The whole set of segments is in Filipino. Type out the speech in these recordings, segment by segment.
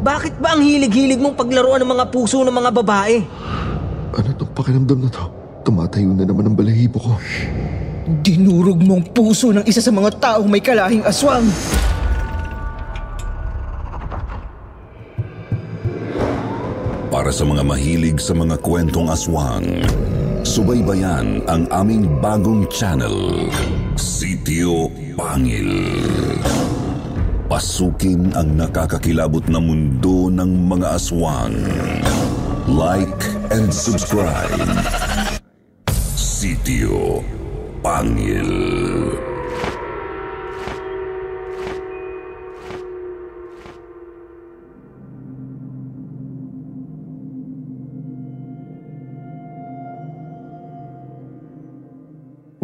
Bakit ba ang hilig-hilig mong paglaruan ng mga puso ng mga babae? Ano tong pakiramdam na to? Tumatayo na naman ang balahibo ko. Dinurog mo ang puso ng isa sa mga taong may kalahing aswang. Para sa mga mahilig sa mga kwentong aswang, subaybayan ang aming bagong channel, Sitio Pangil. Pasukin ang nakakakilabot na mundo ng mga aswang. Like and subscribe. Sitio Pangil.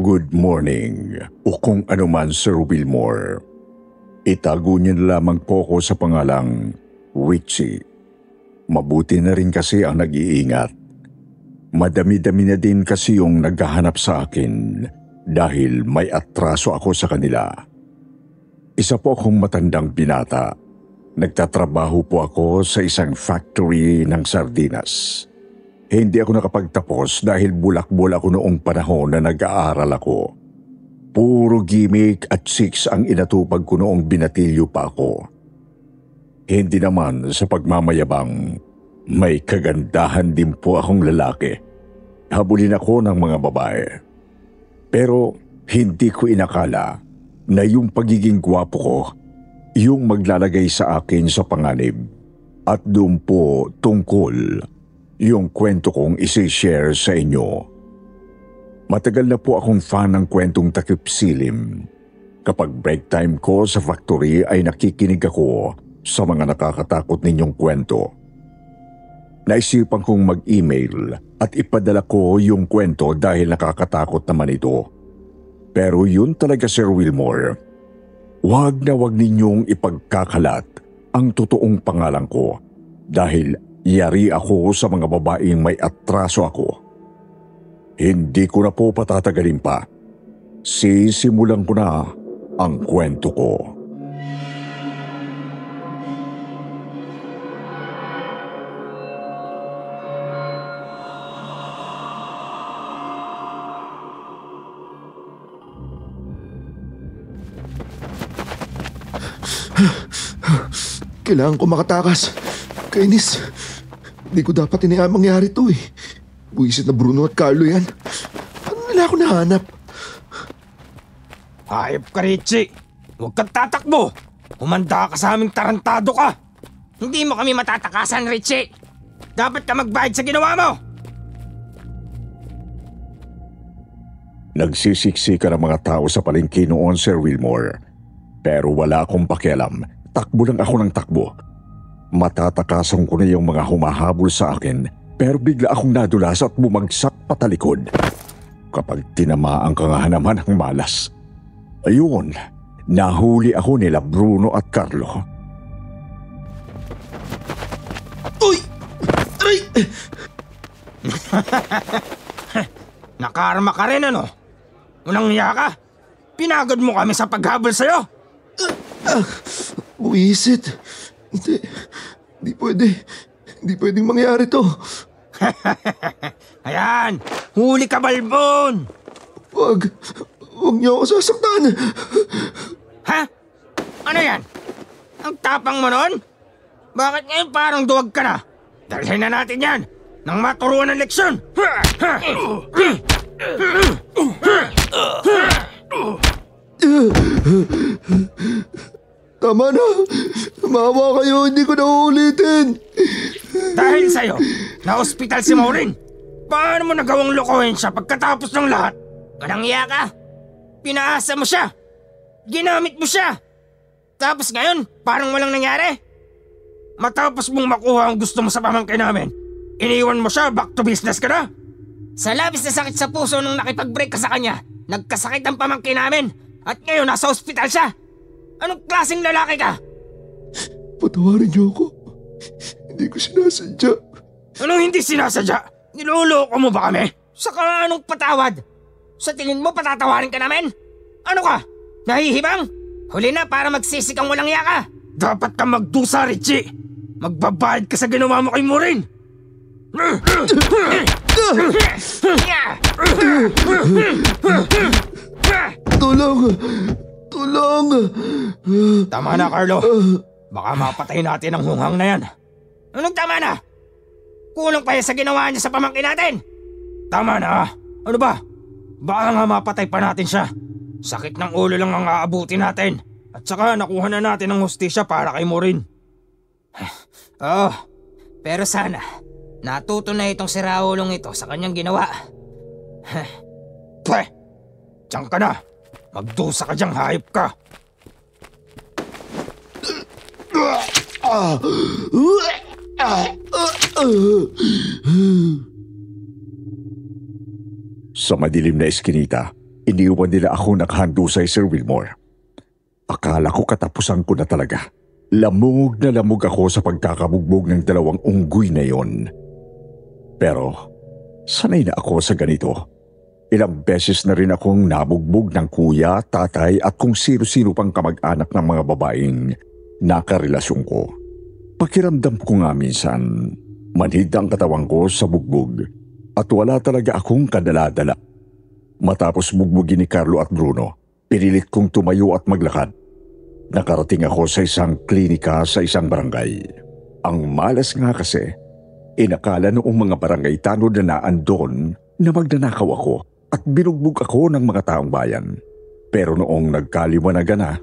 Good morning, o kung ano man, Sir Wilmore. Itago niyo na lamang po ko sa pangalang Richie. Mabuti na rin kasi ang nag-iingat. Madami-dami na din kasi yung naghahanap sa akin dahil may atraso ako sa kanila. Isa po akong matandang binata. Nagtatrabaho po ako sa isang factory ng sardinas. Hindi ako nakapagtapos dahil bulak-bul ako noong panahon na nag-aaral ako. Puro gimmick at chicks ang inatupag ko noong binatilyo pa ako. Hindi naman sa pagmamayabang, may kagandahan din po akong lalaki. Habulin ako ng mga babae. Pero hindi ko inakala na yung pagiging gwapo ko, yung maglalagay sa akin sa panganib. At doon po tungkol yung kwento kong isi-share sa inyo. Matagal na po akong fan ng kwentong takip silim. Kapag break time ko sa factory ay nakikinig ako sa mga nakakatakot ninyong kwento. Naisipan kong mag-email at ipadala ko yung kwento dahil nakakatakot naman ito. Pero yun talaga, Sir Wilmore. Wag na wag ninyong ipagkakalat ang totoong pangalan ko dahil yari ako sa mga babaeng may atraso ako. Hindi ko na po patatagalin pa. Sisimulan ko na ang kwento ko. Kailangan ko makatakas. Kainis. Hindi ko dapat inayaan mangyari to eh. Buisit na Bruno at Carlo yan. Paano nila ako nahanap? Hayop ka, Richie. Huwag kang tatakbo. Humanda ka sa aming tarantado ka. Hindi mo kami matatakasan, Richie. Dapat ka magbayad sa ginawa mo. Nagsisiksika ng mga tao sa palengke noon, Sir Wilmore. Pero wala akong pakialam. Takbo lang ako ng takbo. Matatakasan ko na yung mga humahabol sa akin, pero bigla akong nadulas at bumagsak patalikod. Kapag tinamaan ka nga naman ng malas. Ayun, nahuli ako nila Bruno at Carlo. Uy! Aray! Nakarma ka rin, ano? Unang niya ka? Pinagod mo kami sa paghabol sa'yo? Buisit. Hindi pwede. Hindi pwedeng mangyari to. Ayan! Huli ka, Balbon! Wag niyo ako sasaktan. Ha? Ano yan? Ang tapang mo nun? Bakit ngayon parang duwag ka na? Dalhin na natin yan nang maturuan ng leksyon. Tama na. Maawa kayo, hindi ko na uulitin. Dahil sa'yo, na-hospital si Maureen. Paano mo nagawang lokohin siya pagkatapos ng lahat? Walang iya ka. Pinaasa mo siya. Ginamit mo siya. Tapos ngayon, parang walang nangyari. Matapos mong makuha ang gusto mo sa pamangkin namin, iniwan mo siya, back to business ka na? Sa labis na sakit sa puso nung nakipag-break ka sa kanya, nagkasakit ang pamangkin namin. At ngayon, nasa ospital siya. Anong klaseng lalaki ka? Patawarin niyo ako. Hindi ko sinasadya. Anong hindi sinasadya? Niloloko mo ba kami? Saka anong patawad? Sa tingin mo patatawarin ka namin? Ano ka? Nahihibang? Huli na para magsisi kang walang iya ka. Dapat ka magdusa, Richie. Magbabayad ka sa ginawa mo kay Maureen! Tulong! Tulong! Tama na, Carlo. Baka mapatay natin ang hunghang na yan. Anong tama na? Kulang pa yan sa ginawa niya sa pamangkin natin. Tama na. Ano ba? Baka nga mapatay pa natin siya. Sakit ng ulo lang ang aabuti natin. At saka nakuha na natin ang hustisya para kay Maureen. Oh, pero sana natuto na itong siraulong ito sa kanyang ginawa. Pweh! Diyan ka na. Magdusa ka diyang hayop ka. Sa madilim na eskinita, iniwan nila ako nakahandusay, Sir Wilmore. Akala ko katapusan ko na talaga. Lamog na lamog ako sa pagkakabugbog ng dalawang unggoy na yon. Pero, sanay na ako sa ganito. Ilang beses na rin akong nabugbog ng kuya, tatay at kung sino-sino pang kamag-anak ng mga babaeng nakarelasyon ko. Pakiramdam ko nga minsan, manhid ang katawan ko sa bugbog at wala talaga akong kadala-dala. Matapos bugbugin ni Carlo at Bruno, pinilit kong tumayo at maglakad. Nakarating ako sa isang klinika sa isang barangay. Ang malas nga kasi, inakala noong mga barangay tanod na naandon na magnanakaw ako at binugbog ako ng mga taong bayan. Pero noong nagkaliwanagan na,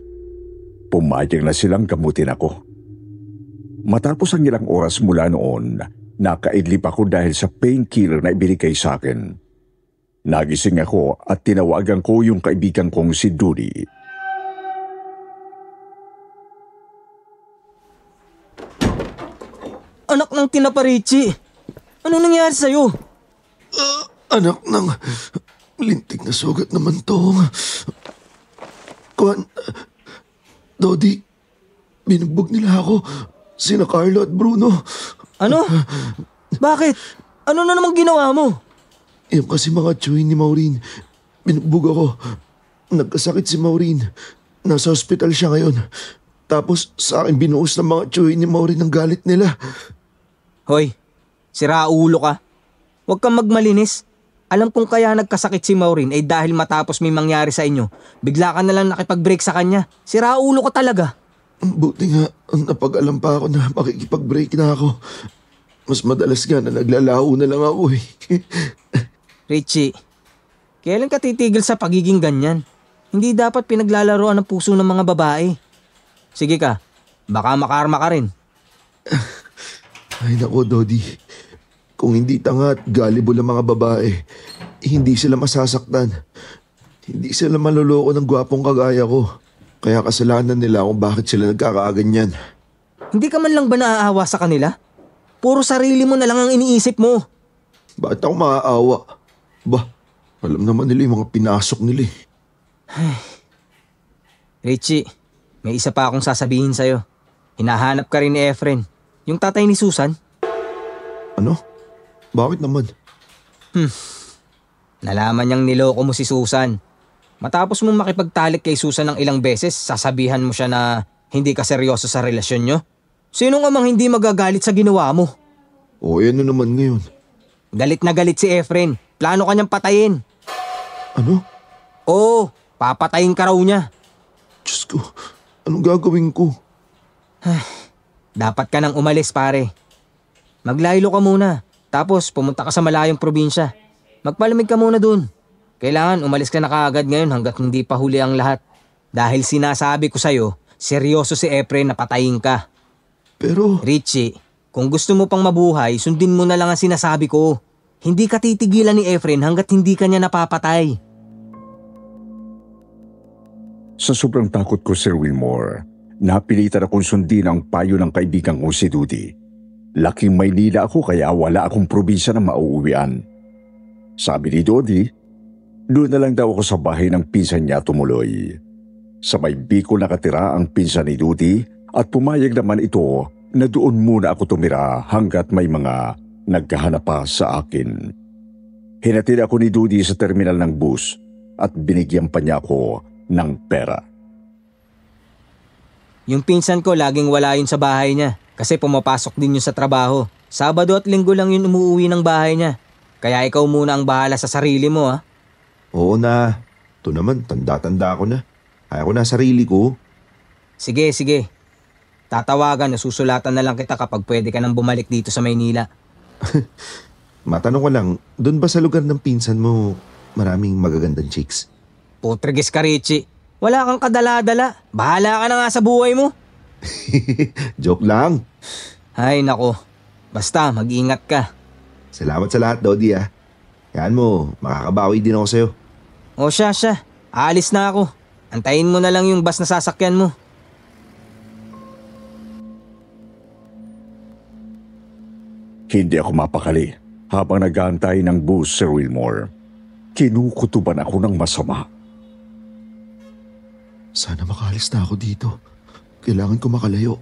pumayag na silang gamutin ako. Matapos ang ilang oras mula noon, nakaidlip ako dahil sa painkiller na ibinigay sa akin. Nagising ako at tinawagan ko yung kaibigan kong si Dudy. Anak ng tinaparichi! Ano nangyari sa'yo? Anak ng lintik na sugat naman to. Dodi, binugbog nila ako. Sina Carlo at Bruno. Ano? Bakit? Ano na namang ginawa mo? Yung kasi mga tsuhin ni Maureen. Binugbog ako. Nagkasakit si Maureen. Nasa hospital siya ngayon. Tapos sa akin binuhos ng mga tsuhin ni Maureen ang galit nila. Hoy, siraulo ka. Huwag kang magmalinis. Alam kong kaya nagkasakit si Maureen ay dahil matapos may mangyari sa inyo. Bigla ka na lang nakipag-break sa kanya. Siraulo ka talaga. Buti nga, napag-alam pa ako na makikipag-break na ako. Mas madalas nga na naglalaho na lang ako eh. Richie, kailan ka titigil sa pagiging ganyan? Hindi dapat pinaglalaroan ng puso ng mga babae. Sige ka, baka makarma ka rin. Ay nako, Dodi. Kung hindi tanga at gullible ang mga babae, hindi sila masasaktan. Hindi sila maluloko ng gwapong kagaya ko. Kaya kasalanan nila kung bakit sila nagkakaganyan. Hindi ka man lang ba naaawa sa kanila? Puro sarili mo na lang ang iniisip mo. Bakit ako maaawa? Bah, alam naman nila yung mga pinasok nila eh. Richie, may isa pa akong sasabihin sa'yo. Hinahanap ka rin ni Efren, yung tatay ni Susan. Ano? Bakit naman? Nalaman niyang niloko mo si Susan. Matapos mong makipagtalik kay Susan ng ilang beses, sasabihan mo siya na hindi ka seryoso sa relasyon niyo? Sino nga mang hindi magagalit sa ginawa mo? O, ano naman ngayon? Galit na galit si Efren. Plano ka niyang patayin. Ano? Oo, papatayin ka raw niya. Diyos ko, anong gagawin ko? Dapat ka nang umalis, pare. Maglaylo ka muna. Tapos pumunta ka sa malayong probinsya. Magpalamig ka muna dun. Kailangan umalis ka na kaagad ngayon hanggat hindi pa huli ang lahat. Dahil sinasabi ko sa'yo, seryoso si Efren na patayin ka. Pero... Richie, kung gusto mo pang mabuhay, sundin mo na lang ang sinasabi ko. Hindi ka titigilan ni Efren hanggat hindi ka niya napapatay. Sa sobrang takot ko, Sir Wilmore, napilitan akong sundin ang payo ng kaibigan kong si Dudy. Laking Maynila ako kaya wala akong probinsya na mauuwian. Sabi ni Dodi, doon na lang daw ako sa bahay ng pinsan niya tumuloy. Sa may Bicol nakatira ang pinsan ni Dodi at pumayag naman ito na doon muna ako tumira hanggat may mga naghahanap pa sa akin. Hinatid ako ni Dodi sa terminal ng bus at binigyan pa niya ako ng pera. Yung pinsan ko laging wala yun sa bahay niya. Kasi pumapasok din yun sa trabaho. Sabado at linggo lang yun umuwi ng bahay niya. Kaya ikaw muna ang bahala sa sarili mo, ha? Oo na. Ito naman, tanda-tanda ko na. Kaya ko na sarili ko. Sige, sige. Tatawagan o susulatan na lang kita kapag pwede ka nang bumalik dito sa Maynila. Matanong ko lang, doon ba sa lugar ng pinsan mo maraming magagandang chicks? Putrigis ka, Richie. Wala kang kadala-dala. Bahala ka na nga sa buhay mo. Joke lang. Ay, nako. Basta, mag-ingat ka. Salamat sa lahat, Dodi ah. Yan mo, makakabawi din ako sa'yo. O siya. Aalis na ako. Antayin mo na lang yung bus na sasakyan mo. Hindi ako mapakali habang nag-aantay ng bus, Sir Wilmore. Kinukutuban ako ng masama. Sana makaalis na ako dito. Kailangan ko makalayo.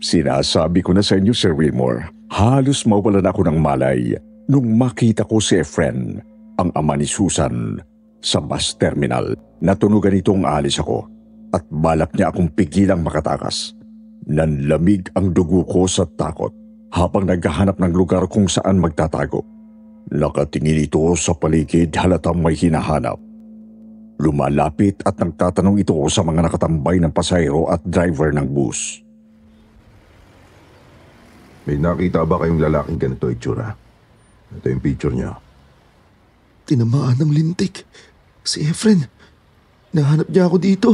Sinasabi ko na sa inyo, Sir Wilmore, halos mawalan ako ng malay nung makita ko si Efren, ang ama ni Susan, sa bus terminal. Natunugan itong alis ako at balak niya akong pigilang makatakas. Nanlamig ang dugo ko sa takot habang naghahanap ng lugar kung saan magtatago. Nakatingin ito sa paligid halatang may hinahanap. Lumalapit at nagtatanong ito sa mga nakatambay ng pasahero at driver ng bus. May nakita ba kayong lalaking ganito itsura? Ito yung picture niya. Tinamaan ng lintik. Si Efren. Nahanap niya ako dito.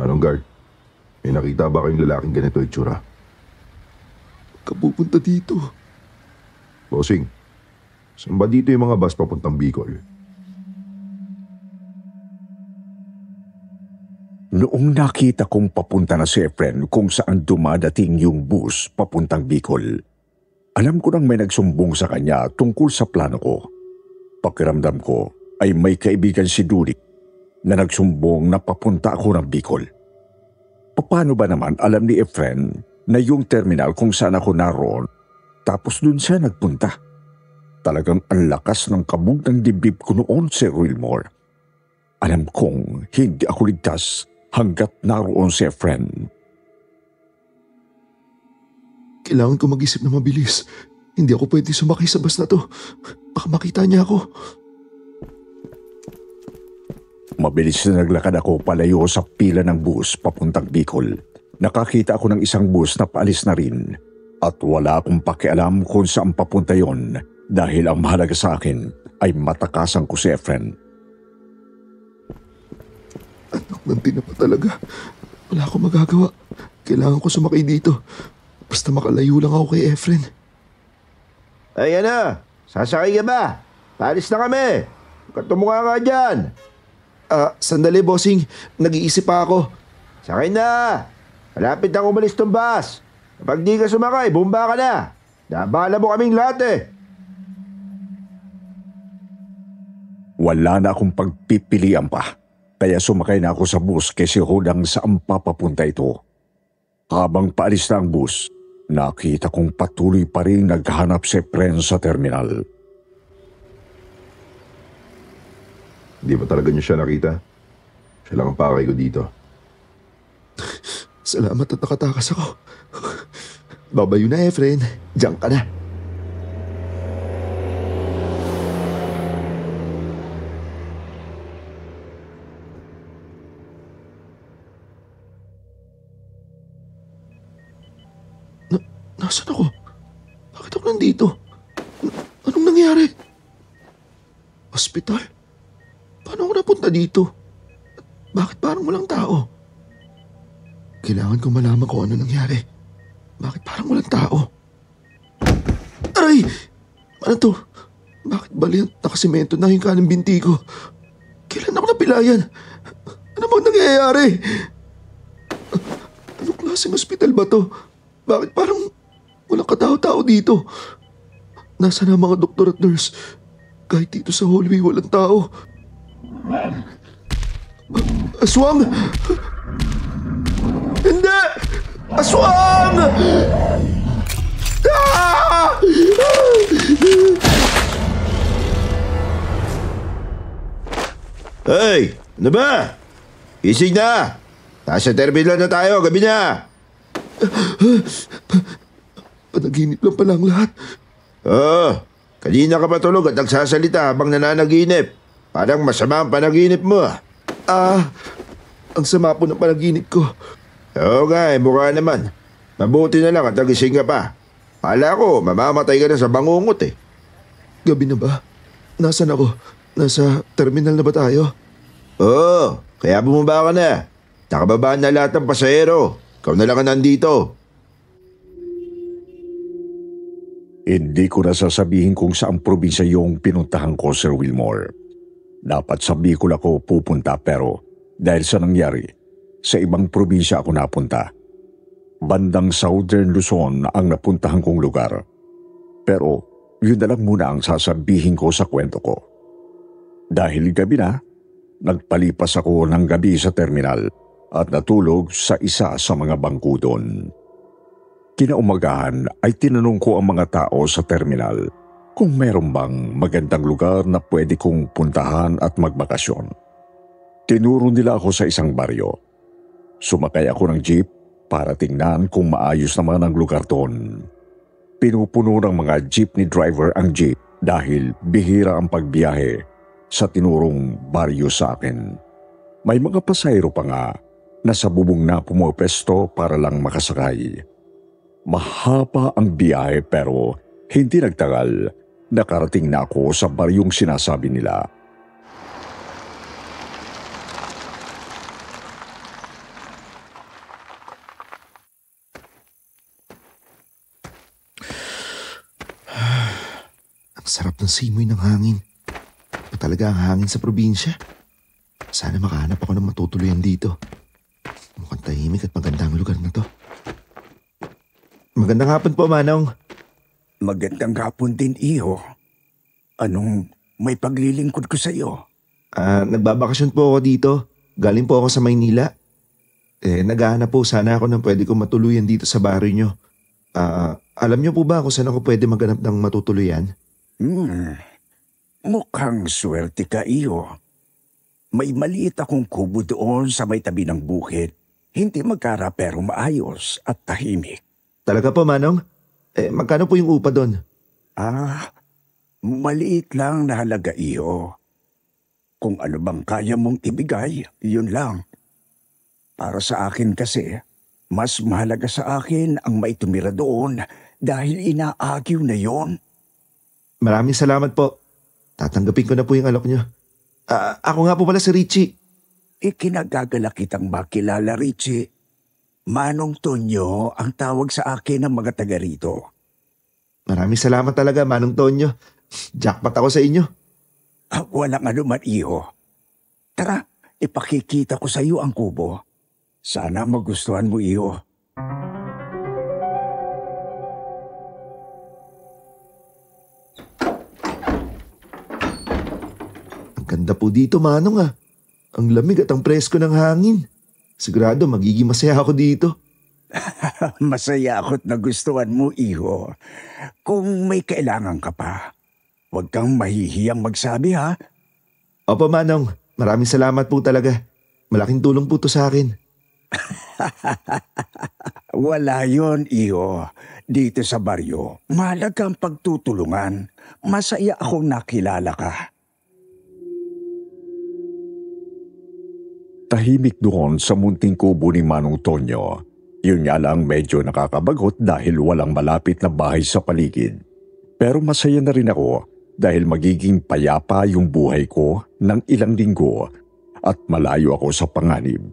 Anong guard? May nakita ba kayong lalaking ganito itsura? Kapupunta dito. Bossing, saan ba dito yung mga bus papuntang Bicol? Noong nakita kong papunta na si Efren kung saan dumadating yung bus papuntang Bicol, alam ko nang may nagsumbong sa kanya tungkol sa plano ko. Pakiramdam ko ay may kaibigan si Durik na nagsumbong na papunta ako ng Bicol. Paano ba naman alam ni Efren na yung terminal kung saan ako naroon tapos dun siya nagpunta? Talagang ang lakas ng kabog ng dibdib ko noon, Sir Wilmore. Alam kong hindi ako ligtas hanggat naroon si Efren. Kailangan ko mag-isip na mabilis. Hindi ako pwede sumakay sa bus na to. Baka makita niya ako. Mabilis na naglakad ako palayo sa pila ng bus papuntang Bicol. Nakakita ako ng isang bus na paalis na rin at wala akong pakialam kung saan papunta yon dahil ang mahalaga sa akin ay matakasan ko si Efren. Anak ng tinapa talaga. Wala akong magagawa. Kailangan ko sumakay dito. Basta makalayo lang ako kay Efren. Ayan na. Sasakay ka ba? Paalis na kami. Katumukha nga dyan. Sandali, bossing. Nag-iisip pa ako. Sakay na. Malapit na umalis tong bus. Kapag di ka sumakay, bumba ka na. Nabala mo kaming lahat eh. Wala na akong pagpipilian pa. Kaya sumakay na ako sa bus kasi hudang saan papapunta ito. Habang paalis na ang bus, nakita kong patuloy pa rin naghahanap si Efren sa terminal. Di ba talaga niyo siya nakita? Siya lang ang pakay ko dito. Salamat at nakatakas ako. Babayo na, Efren. Diyan ka na. Nasaan ako? Bakit ako nandito? Anong nangyari? Hospital? Paano ako napunta dito? Bakit parang walang tao? Kailangan ko malaman kung ano nangyari. Bakit parang walang tao? Aray! Ano to? Bakit bali nakasimento na yung kanang binti ko? Kailan ako napilayan? Ano bang nangyayari? Anong klaseng hospital ba to? Bakit parang walang katao-tao dito? Nasaan ang mga doktor at nurse? Kahit dito sa hallway walang tao. Aswang! Hindi! Aswang! Ah! Hey! Ano ba? Isig na! Nasa terminal na tayo, gabi na! Panaginip lang pala ang lahat. Kanina ka patulog at nagsasalita habang nananaginip. Parang masama ang panaginip mo. Ang sama po ng panaginip ko. Oo nga, mukha naman. Mabuti na lang at nagising ka pa. Kala ko, mamamatay ka na sa bangungot eh. Gabi na ba? Nasaan ako? Nasa terminal na ba tayo? Oo, kaya bumaba ka na. Nakababaan na lahat ng pasahero. Ikaw na lang ang nandito. Hindi ko na sasabihin kung saang probinsya yung pinuntahan ko, Sir Wilmore. Dapat sa Bicol ako pupunta pero dahil sa nangyari, sa ibang probinsya ako napunta. Bandang Southern Luzon ang napuntahan kong lugar. Pero yun na lang muna ang sasabihin ko sa kwento ko. Dahil gabi na, nagpalipas ako ng gabi sa terminal at natulog sa isa sa mga bangko doon. Kinaumagahan ay tinanong ko ang mga tao sa terminal kung meron bang magandang lugar na pwede kong puntahan at magbakasyon. Tinuro nila ako sa isang baryo. Sumakay ako ng jeep para tingnan kung maayos naman ang lugar doon. Pinupuno ng mga jeepney driver ang jeep dahil bihira ang pagbiyahe sa tinurong baryo sa akin. May mga pasahero pa nga na sa bubong na pumapesto para lang makasakay. Mahaba ang biyahe pero hindi nagtagal, nakarating na ako sa baryong sinasabi nila. Ang sarap ng simoy ng hangin. Ito talaga ang hangin sa probinsya. Sana makahanap ako ng matutuluyan dito. Mukhang tahimik at maganda ang lugar na to. Magandang hapon po, Manong. Magandang hapon din, Iho. Anong may paglilingkod ko sa iyo? Nagbabakasyon po ako dito. Galing po ako sa Maynila. Naghahanap po sana ako ng pwede kong matuluyan dito sa baryo nyo. Alam nyo po ba kung saan ako pwede maghanap ng matutuluyan? Mukhang swerte ka, Iho. May maliit akong kubo doon sa may tabi ng bukid. Hindi magkara pero maayos at tahimik. Talaga po, Manong? Magkano po yung upa doon? Maliit lang na halaga, Iho. Kung ano bang kaya mong ibigay, yun lang. Para sa akin kasi, mas mahalaga sa akin ang maitumira doon dahil inaagyo na yon. Maraming salamat po. Tatanggapin ko na po yung alok nyo. Ako nga po pala si Richie. Ikinagagala kitang makilala, Richie. Manong Tonyo ang tawag sa akin ng mga taga rito. Maraming salamat talaga, Manong Tonyo. Jackpot ako sa inyo. Walang anuman, Iho. Tara, ipakikita ko sa iyo ang kubo. Sana magustuhan mo, Iho. Ang ganda po dito, Manong ah. Ang lamig at ang presko ng hangin. Sigurado magiging masaya ako dito. Masaya ako't nagustuhan mo, Iho. Kung may kailangan ka pa, huwag kang mahihiyang magsabi, ha? Opo, Manong. Maraming salamat po talaga. Malaking tulong po to sa akin. Wala yon, Iho. Dito sa baryo, mahalagang pagtutulungan. Masaya akong nakilala ka. Tahimik doon sa munting kubo ni Manong Tonyo. Yun nga lang medyo nakakabagot dahil walang malapit na bahay sa paligid. Pero masaya na rin ako dahil magiging payapa yung buhay ko ng ilang linggo at malayo ako sa panganib.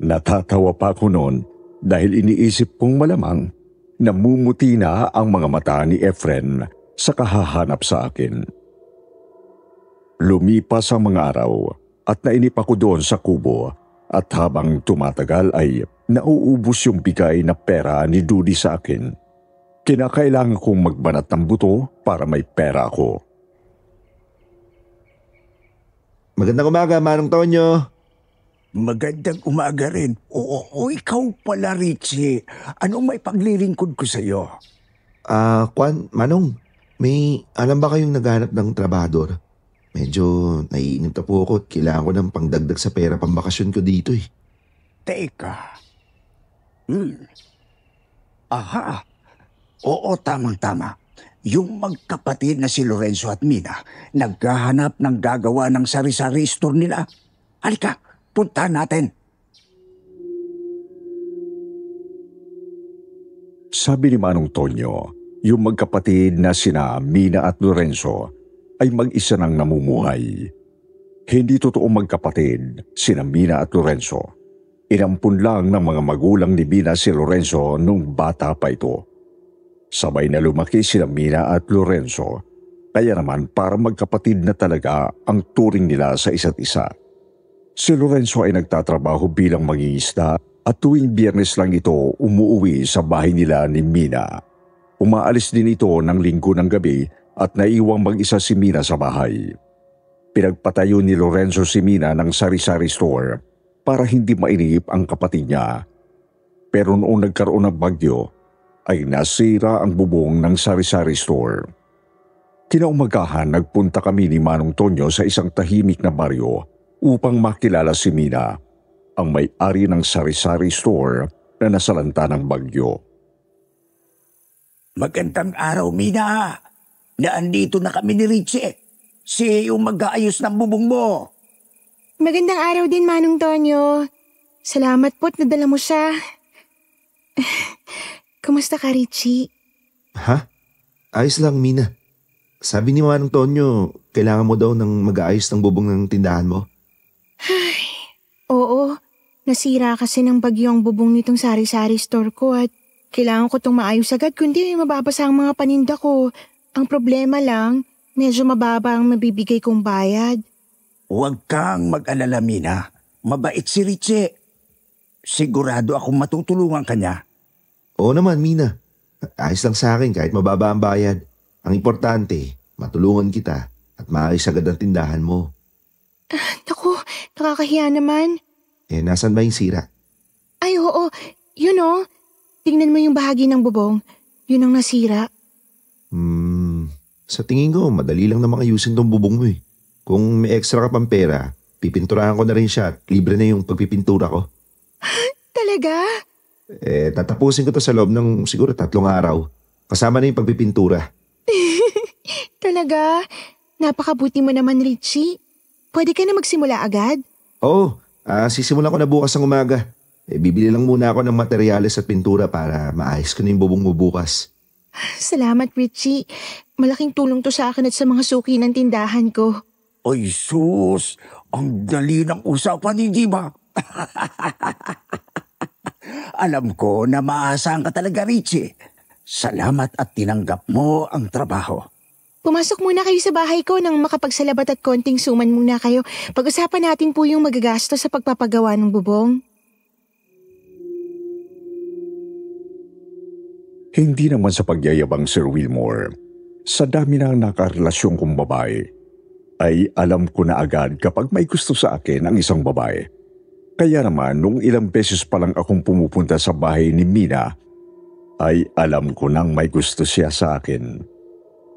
Natatawa pa ako noon dahil iniisip kong malamang namumuti na ang mga mata ni Efren sa kahahanap sa akin. Lumipas ang mga araw at nainip ako doon sa kubo at habang tumatagal ay nauubos yung bigay na pera ni Dudy sa akin. Kinakailangan kong magbanat ng buto para may pera ako. Magandang umaga, Manong Tonyo. Magandang umaga rin. Oo, ikaw pala, Richie. Anong may paglilingkod ko sa iyo? Manong, may alam ba kayong naghanap ng trabador? Medyo naiinip na po ako at kailangan ko ng pangdagdag sa pera pambakasyon ko dito eh. Teka. Aha. Oo, tamang-tama. Yung magkapatid na si Lorenzo at Mina, naghahanap ng gagawa ng sari-sari store nila. Halika, punta natin. Sabi ni Manong Tonyo, yung magkapatid na sina Mina at Lorenzo ay mag-isa nang namumuhay. Hindi totoong magkapatid sina Mina at Lorenzo. Inampun lang ng mga magulang ni Mina si Lorenzo nung bata pa ito. Sabay na lumaki sina Mina at Lorenzo, kaya naman para magkapatid na talaga ang turing nila sa isa't isa. Si Lorenzo ay nagtatrabaho bilang mangingisda at tuwing Biyernes lang ito umuwi sa bahay nila ni Mina. Umaalis din ito ng Linggo ng gabi at naiwang mag-isa si Mina sa bahay. Pinagpatayo ni Lorenzo si Mina ng sari-sari store para hindi mainip ang kapatid niya. Pero noong nagkaroon ng bagyo, ay nasira ang bubong ng sari-sari store. Kinaumagahan nagpunta kami ni Manong Tonyo sa isang tahimik na baryo upang makilala si Mina, ang may-ari ng sari-sari store na nasalanta ng bagyo. Magandang araw, Mina. Naandito na kami ni Richie. Siya yung mag-aayos ng bubong mo. Magandang araw din, Manong Tonyo. Salamat po't nadala mo siya. Kumusta ka, Richie? Ha? Ayos lang, Mina. Sabi ni Manong Tonyo, kailangan mo daw ng mag-aayos ng bubong ng tindahan mo. Oo, nasira kasi ng bagyo ang bubong nitong sari-sari store ko at kailangan ko itong maayos agad kundi mababasa ang mga paninda ko. Ang problema lang, medyo mababa ang mabibigay kong bayad. Huwag kang mag-alala, Mina. Mabait si Richie. Sigurado akong matutulungan ka niya. Oo naman, Mina. Ayos lang sa akin kahit mababa ang bayad. Ang importante, matulungan kita at maayos agad ang tindahan mo. Naku, nakakahiya naman. Nasan ba yung sira? Ay, oo. Yun o. Tingnan mo yung bahagi ng bubong. Yun ang nasira. Sa tingin ko, madali lang namang ayusin tong bubong mo eh. Kung may extra ka pang pera, pipinturahan ko na rin siya at libre na yung pagpipintura ko. Talaga? Tatapusin ko to sa loob ng siguro 3 araw. Kasama na yung pagpipintura. Talaga? Napakabuti mo naman, Richie. Pwede ka na magsimula agad? Oo, sisimulan ko na bukas ng umaga. Bibili lang muna ako ng materyales at pintura para maayos ko na yung bubong mo bukas. Salamat, Richie. Malaking tulong to sa akin at sa mga suki ng tindahan ko. Ay sus, ang dali ng usapan, hindi ba? Alam ko na maasahan ka talaga, Richie. Salamat at tinanggap mo ang trabaho. Pumasok muna kayo sa bahay ko nang makapagsalabat at konting suman muna kayo. Pag-usapan natin po yung magagastos sa pagpapagawa ng bubong. Hindi naman sa pagyayabang, Sir Wilmore. Sa dami ng nakarelasyon kong babae, ay alam ko na agad kapag may gusto sa akin ang isang babae. Kaya naman, nung ilang beses pa lang akong pumupunta sa bahay ni Mina, ay alam ko nang may gusto siya sa akin.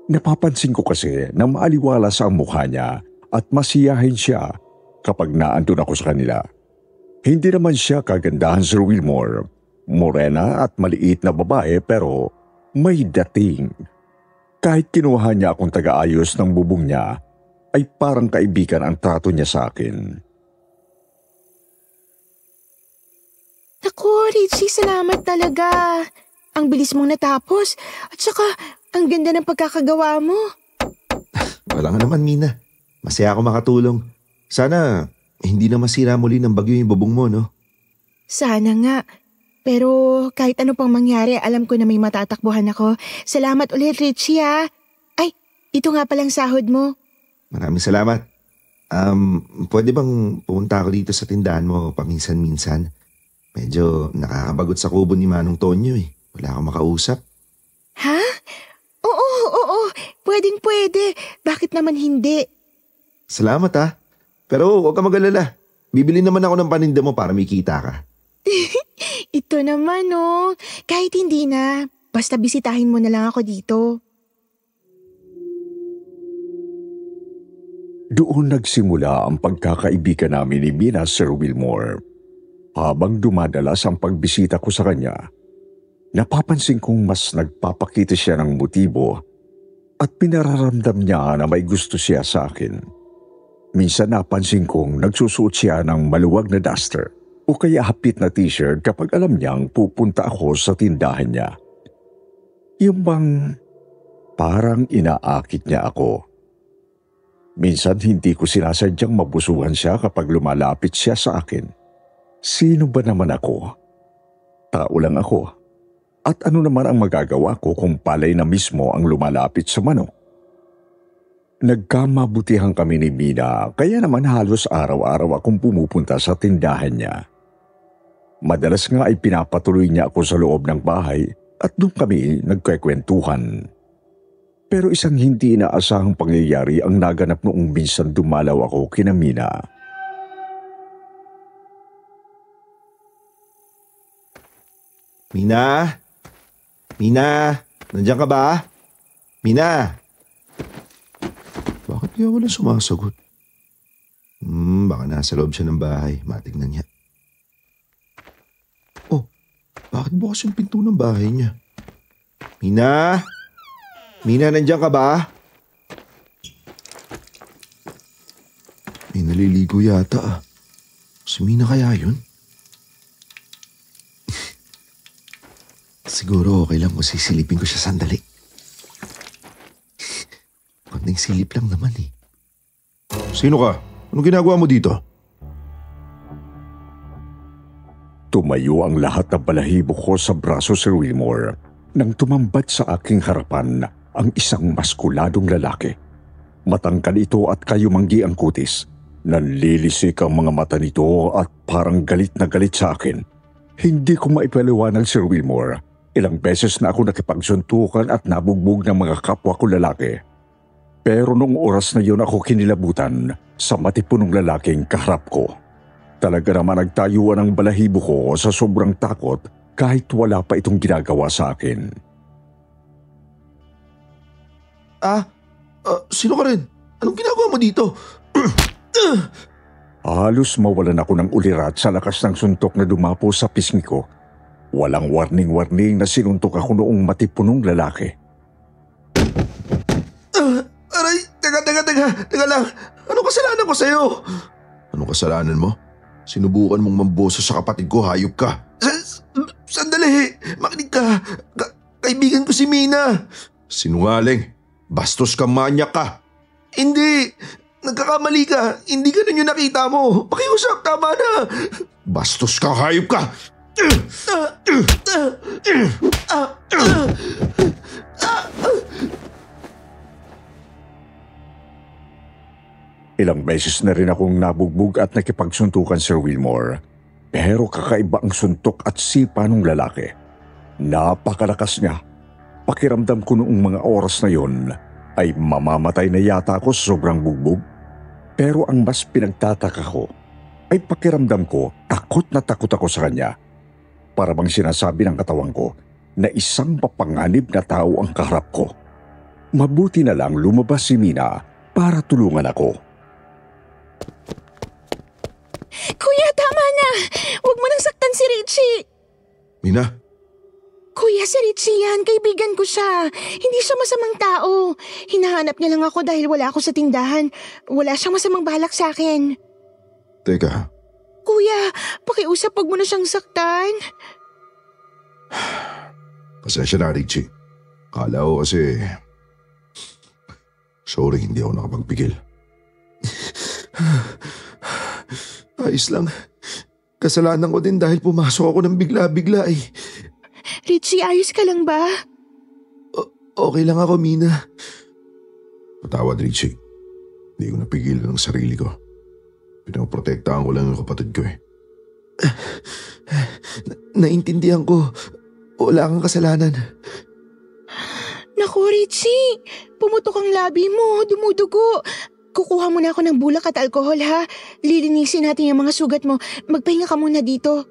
Napapansin ko kasi na maaliwala sa mukha niya at masiyahin siya kapag naandun ako sa kanila. Hindi naman siya kagandahan, Sir Wilmore. Morena at maliit na babae pero may dating. Kahit kinuha niya akong taga-ayos ng bubong niya, ay parang kaibigan ang trato niya sa akin. Naku, Richie, salamat talaga. Ang bilis mong natapos at saka ang ganda ng pagkakagawa mo. Wala nga naman, Mina. Masaya ako makatulong. Sana hindi na masira muli ng bagyo yung bubong mo, no? Sana nga. Pero kahit ano pang mangyari, alam ko na may matatakbuhan ako. Salamat ulit, Richie, ha? Ay, ito nga palang sahod mo. Maraming salamat. Pwede bang pumunta ako dito sa tindahan mo paminsan-minsan? Medyo nakakabagot sa kubo ni Manong Tonyo eh. Wala akong makausap. Ha? Oo. Pwedeng pwede. Bakit naman hindi? Salamat ha. Pero huwag ka mag-alala. Bibili naman ako ng paninda mo para may kita ka. Ito naman, oh. Kahit hindi na, basta bisitahin mo na lang ako dito. Doon nagsimula ang pagkakaibigan namin ni Mina, Sir Wilmore. Habang dumadalas ang pagbisita ko sa kanya, napapansin kong mas nagpapakita siya ng motibo at pinararamdam niya na may gusto siya sa akin. Minsan napansin kong nagsusuot siya ng maluwag na duster o kaya hapit na t-shirt kapag alam niyang pupunta ako sa tindahan niya. Yung bang parang inaakit niya ako. Minsan hindi ko sinasadyang mabusuhan siya kapag lumalapit siya sa akin. Sino ba naman ako? Tao lang ako. At ano naman ang magagawa ko kung palay na mismo ang lumalapit sa manok? Nagkamabutihan kami ni Mina kaya naman halos araw-araw akong pumupunta sa tindahan niya. Madalas nga ay pinapatuloy niya ako sa loob ng bahay at doon kami nagkwekwentuhan. Pero isang hindi inaasahang pangyayari ang naganap noong minsan dumalaw ako kina Mina. Mina? Mina? Nandiyan ka ba? Mina? Bakit kaya wala sumasagot? Baka nasa loob siya ng bahay. Matignan niya. Oh, bakit bukas yung pinto ng bahay niya? Mina? Mina, nandiyan ka ba? May naliligo yata ah. Si Mina kaya yun? Siguro okay lang kung sisilipin ko siya sandali. Konting silip lang naman eh. Sino ka? Anong ginagawa mo dito? Tumayo ang lahat ng balahibo ko sa braso, Sir Wilmore, nang tumambad sa aking harapan ang isang maskuladong lalaki. Matangkad ito at kayumanggi ang kutis. Nanlilisik ang mga mata nito at parang galit na galit sa akin. Hindi ko maipaliwanag, Sir Wilmore. Ilang beses na ako nakipagsuntukan at nabugbog ng mga kapwa ko lalaki. Pero noong oras na yun ako kinilabutan sa matipunong lalaking kaharap ko. Talaga naman nagtayuan ang balahibo ko sa sobrang takot kahit wala pa itong ginagawa sa akin. Sino ka rin? Anong ginagawa mo dito? Halos mawalan ako ng ulirat sa lakas ng suntok na dumapo sa pisngi ko. Walang warning-warning na sinuntok ako noong matipunong lalaki. Aray, teka lang. Anong kasalanan ko sa'yo? Anong kasalanan mo? Sinubukan mong mamboso sa kapatid ko, hayop ka. Sandali, makinig ka. Kaibigan ko si Mina. Sinungaling. Bastos ka, manyak ka. Hindi. Nagkakamali ka. Hindi ganun yung nakita mo. Pakiusap, tama na. Bastos ka, hayop ka. Ilang beses na rin akong nabugbog at nakipagsuntukan, Sir Wilmore. Pero kakaiba ang suntok at sipa ng lalaki. Napakalakas niya. Pakiramdam ko noong mga oras na yon ay mamamatay na yata ako sa sobrang bugbog. Pero ang mas pinagtataka ko ay pakiramdam ko takot na takot ako sa kanya. Para bang sinasabi ng katawan ko na isang mapanganib na tao ang kaharap ko. Mabuti na lang lumabas si Mina para tulungan ako. Kuya, tama na! Huwag mo nang saktan si Richie! Mina? Kuya, si Richie yan. Kaibigan ko siya. Hindi siya masamang tao. Hinahanap niya lang ako dahil wala ako sa tindahan. Wala siyang masamang balak sa akin. Teka. Kuya, pakiusap, huwag mo na siyang saktan. Pasensya na, Richie. Kala ko kasi... Sorry, hindi ako nakapagpigil. Ayos lang. Kasalanan ko din dahil pumasok ako ng bigla-bigla eh. Richie, ayos ka lang ba? Okay lang ako, Mina. Patawad, Richie. Hindi ko napigilan ang sarili ko. Pinaprotektahan ko lang yung kapatid ko eh. Naintindihan ko. Wala kang kasalanan. Naku, Richie. Pumutok ang labi mo. Dumudugo. Kukuha muna ako ng bulak at alkohol, ha? Lilinisin natin yung mga sugat mo. Magpahinga ka muna dito.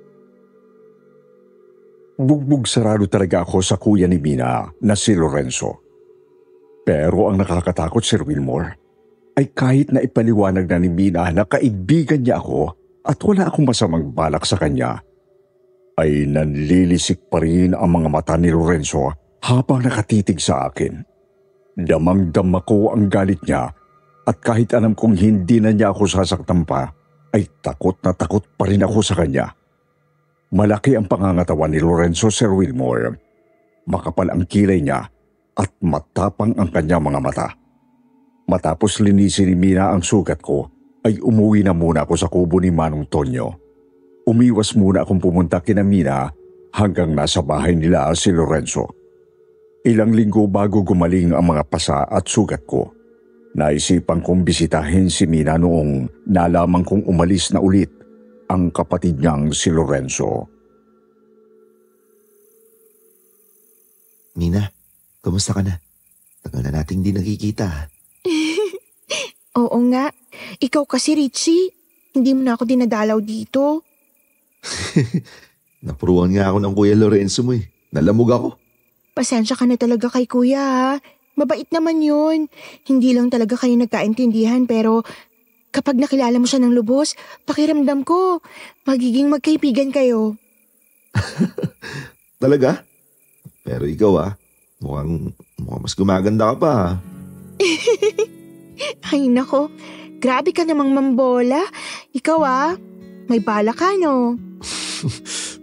Bugbog sarado talaga ako sa kuya ni Mina na si Lorenzo. Pero ang nakakatakot, Sir Wilmore, ay kahit na ipaliwanag na ni Mina na kaibigan niya ako, at wala akong masamang balak sa kanya, ay nanlilisik pa rin ang mga mata ni Lorenzo habang nakatitig sa akin. Damang-dama ko ang galit niya at kahit alam kong hindi na niya ako sasaktan pa, ay takot na takot pa rin ako sa kanya. Malaki ang pangangatawan ni Lorenzo, Sir Wilmore. Makapal ang kilay niya at matapang ang kanyang mga mata. Matapos linisin ni Mina ang sugat ko, ay umuwi na muna ako sa kubo ni Manong Tonyo. Umiwas muna akong pumunta kina Mina hanggang nasa bahay nila si Lorenzo. Ilang linggo bago gumaling ang mga pasa at sugat ko, naisipan kong bisitahin si Mina noong nalaman kong umalis na ulit ang kapatid niyang si Lorenzo. Mina, kamusta ka na? Tagal na nating di nakikita. Oo nga. Ikaw kasi, Richie. Hindi mo na ako dinadalaw dito. Napuruan nga ako ng Kuya Lorenzo mo eh. Nalamog ako. Pasensya ka na talaga kay kuya ha. Mabait naman yun. Hindi lang talaga kayo nagkaintindihan pero kapag nakilala mo siya ng lubos, pakiramdam ko, magiging magkaibigan kayo. Talaga? Pero ikaw mukhang mas gumaganda ka pa ha. Ay nako, grabe ka namang mambola. Ikaw may bala ka no?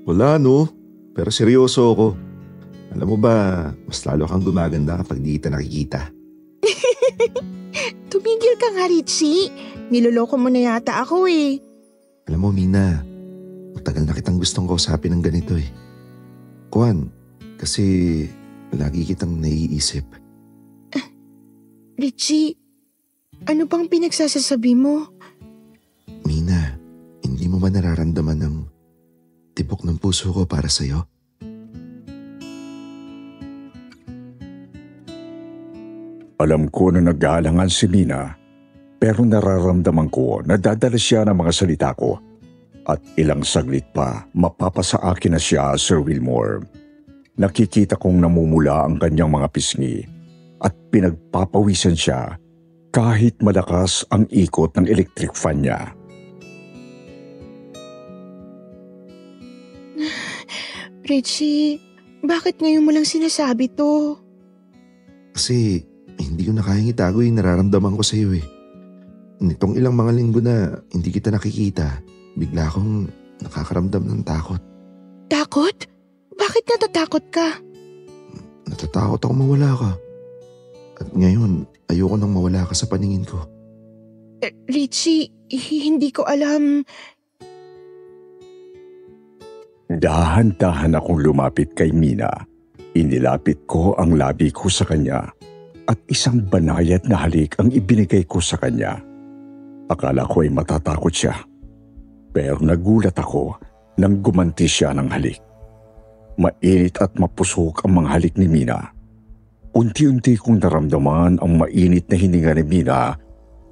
Wala no, pero seryoso ako. Alam mo ba, mas lalo kang gumaganda kapag di kita nakikita. Tumigil ka nga, Richie. Niloloko mo na yata ako eh. Alam mo, Mina, matagal na kitang gustong kausapin ng ganito eh. Kuan, kasi lagi kitang naiisip. Richie, ano bang pinagsasasabi mo? Mina, hindi mo ba nararamdaman ng tibok ng puso ko para sa'yo? Alam ko na nag-aalangan si Mina, pero nararamdaman ko na dadala siya ng mga salita ko at ilang saglit pa mapapasa akin na siya, Sir Wilmore. Nakikita kong namumula ang kanyang mga pisngi at pinagpapawisan siya kahit malakas ang ikot ng electric fan niya. Richie, bakit ngayon mo lang sinasabi to? Kasi hindi ko na kayang itago yung nararamdaman ko sa'yo eh. Nitong ilang mga linggo na hindi kita nakikita, bigla akong nakakaramdam ng takot. Takot? Bakit natatakot ka? Natatakot ako mawala ka. At ngayon, ayoko nang mawala ka sa paningin ko. Richie, hindi ko alam. Dahan-dahan akong lumapit kay Mina. Inilapit ko ang labi ko sa kanya at isang banayad na halik ang ibinigay ko sa kanya. Akala ko ay matatakot siya. Pero nagulat ako nang gumanti siya ng halik. Mainit at mapusok ang mga halik ni Mina. Unti-unti kong naramdaman ang mainit na hininga ni Mina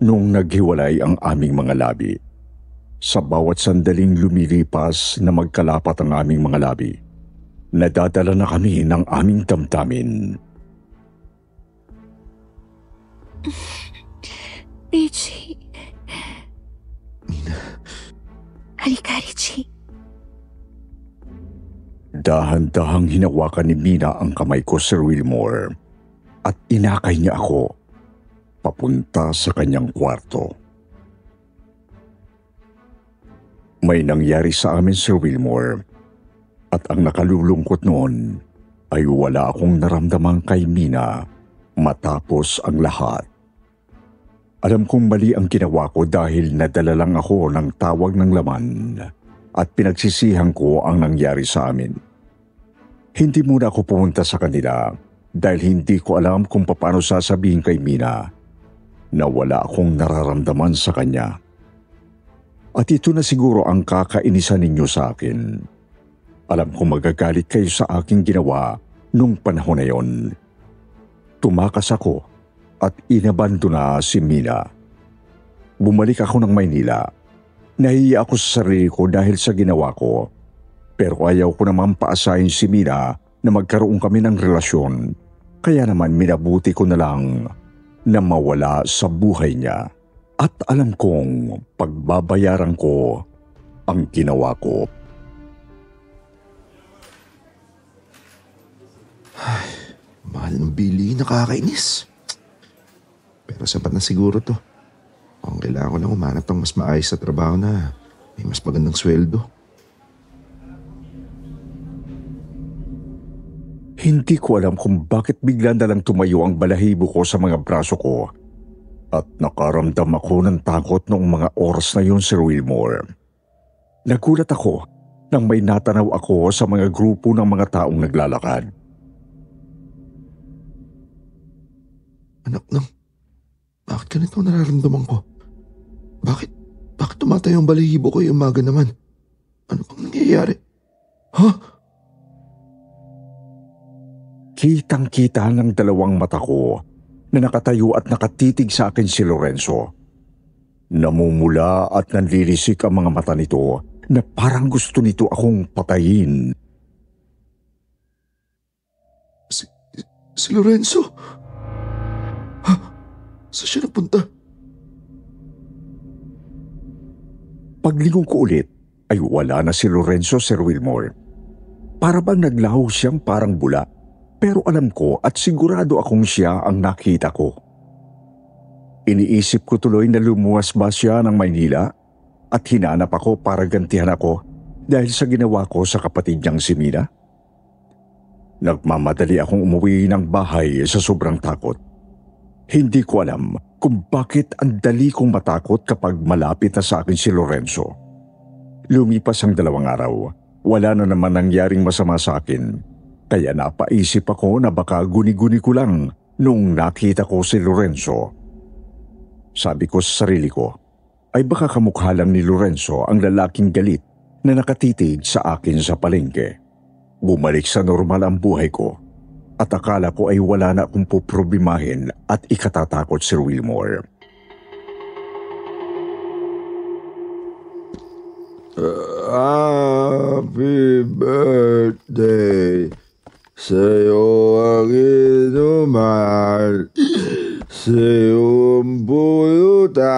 nung naghiwalay ang aming mga labi. Sa bawat sandaling lumilipas na magkalapat ang aming mga labi, nadadala na kami ng aming damdamin. Richie. Mina. Halika, Richie. Dahan-dahang hinawakan ni Mina ang kamay ko, Sir Wilmore, at inakay niya ako papunta sa kanyang kwarto. May nangyari sa amin, Sir Wilmore, at ang nakalulungkot noon ay wala akong naramdaman kay Mina matapos ang lahat. Alam kong mali ang ginawa ko dahil nadala lang ako ng tawag ng laman at pinagsisihan ko ang nangyari sa amin. Hindi muna ako pumunta sa kanila dahil hindi ko alam kung paano sasabihin kay Mina na wala akong nararamdaman sa kanya. At ito na siguro ang kakainisan ninyo sa akin. Alam kong magagalit kayo sa aking ginawa nung panahon na yon. Tumakas ako at inabandona si Mina. Bumalik ako ng Maynila. Nahiya ako sa sarili ko dahil sa ginawa ko. Pero ayaw ko naman paasahin si Mina na magkaroon kami ng relasyon. Kaya naman minabuti ko na lang na mawala sa buhay niya. At alam kong pagbabayaran ko ang ginawa ko. Mahal ng bili, nakakainis. Pero sapat na siguro to. Kung kailangan ko lang umanap ng mas maayos sa trabaho na may mas magandang sweldo. Hindi ko alam kung bakit bigla na lang tumayo ang balahibo ko sa mga braso ko at nakaramdam ako ng takot noong mga oras na yun, Sir Wilmore. Nagulat ako nang may natanaw ako sa mga grupo ng mga taong naglalakad. Anak nang, bakit ganito ang nararamdaman ko? Bakit tumatayo ang balahibo ko yung umaga naman? Ano bang nangyayari? Ha? Kitang-kita ng dalawang mata ko na nakatayo at nakatitig sa akin si Lorenzo. Namumula at nanlilisik ang mga mata nito na parang gusto nito akong patayin. Si Lorenzo? Ha? Saan siya napunta? Paglingon ko ulit ay wala na si Lorenzo, Sir Wilmore. Para bang naglaho siyang parang bula. Pero alam ko at sigurado akong siya ang nakita ko. Iniisip ko tuloy na lumuwas ba siya ng Maynila at hinanap ako para gantihan ako dahil sa ginawa ko sa kapatid niyang si Mina. Nagmamadali akong umuwi ng bahay sa sobrang takot. Hindi ko alam kung bakit ang dali kong matakot kapag malapit na sa akin si Lorenzo. Lumipas ang 2 araw, wala na naman nangyaring masama sa akin. Kaya napaisip ako na baka guni-guni ko lang nung nakita ko si Lorenzo. Sabi ko sa sarili ko, ay baka kamukha lang ni Lorenzo ang lalaking galit na nakatitig sa akin sa palengke. Bumalik sa normal ang buhay ko at akala ko ay wala na akong poproblemahin at ikatatakot, Sir Wilmore. Happy birthday sa'yo ang inuman, sa'yo ang bulutan.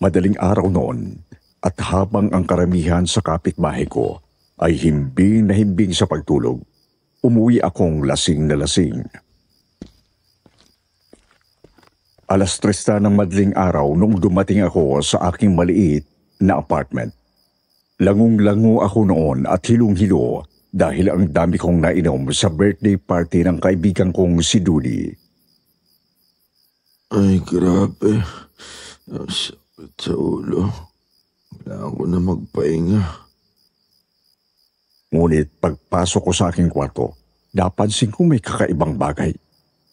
Madaling araw noon at habang ang karamihan sa kapitbahay ko ay himbing na himbing sa pagtulog, umuwi akong lasing na lasing. 3:00 ng madaling araw nung dumating ako sa aking maliit na apartment. Langung-lango ako noon at hilong-hilo dahil ang dami kong nainom sa birthday party ng kaibigan kong si Dudy. Ay, grabe. Ang sakit sa ulo. Kailangan ko na magpahinga. Ngunit pagpasok ko sa aking kwarto, napansin ko may kakaibang bagay.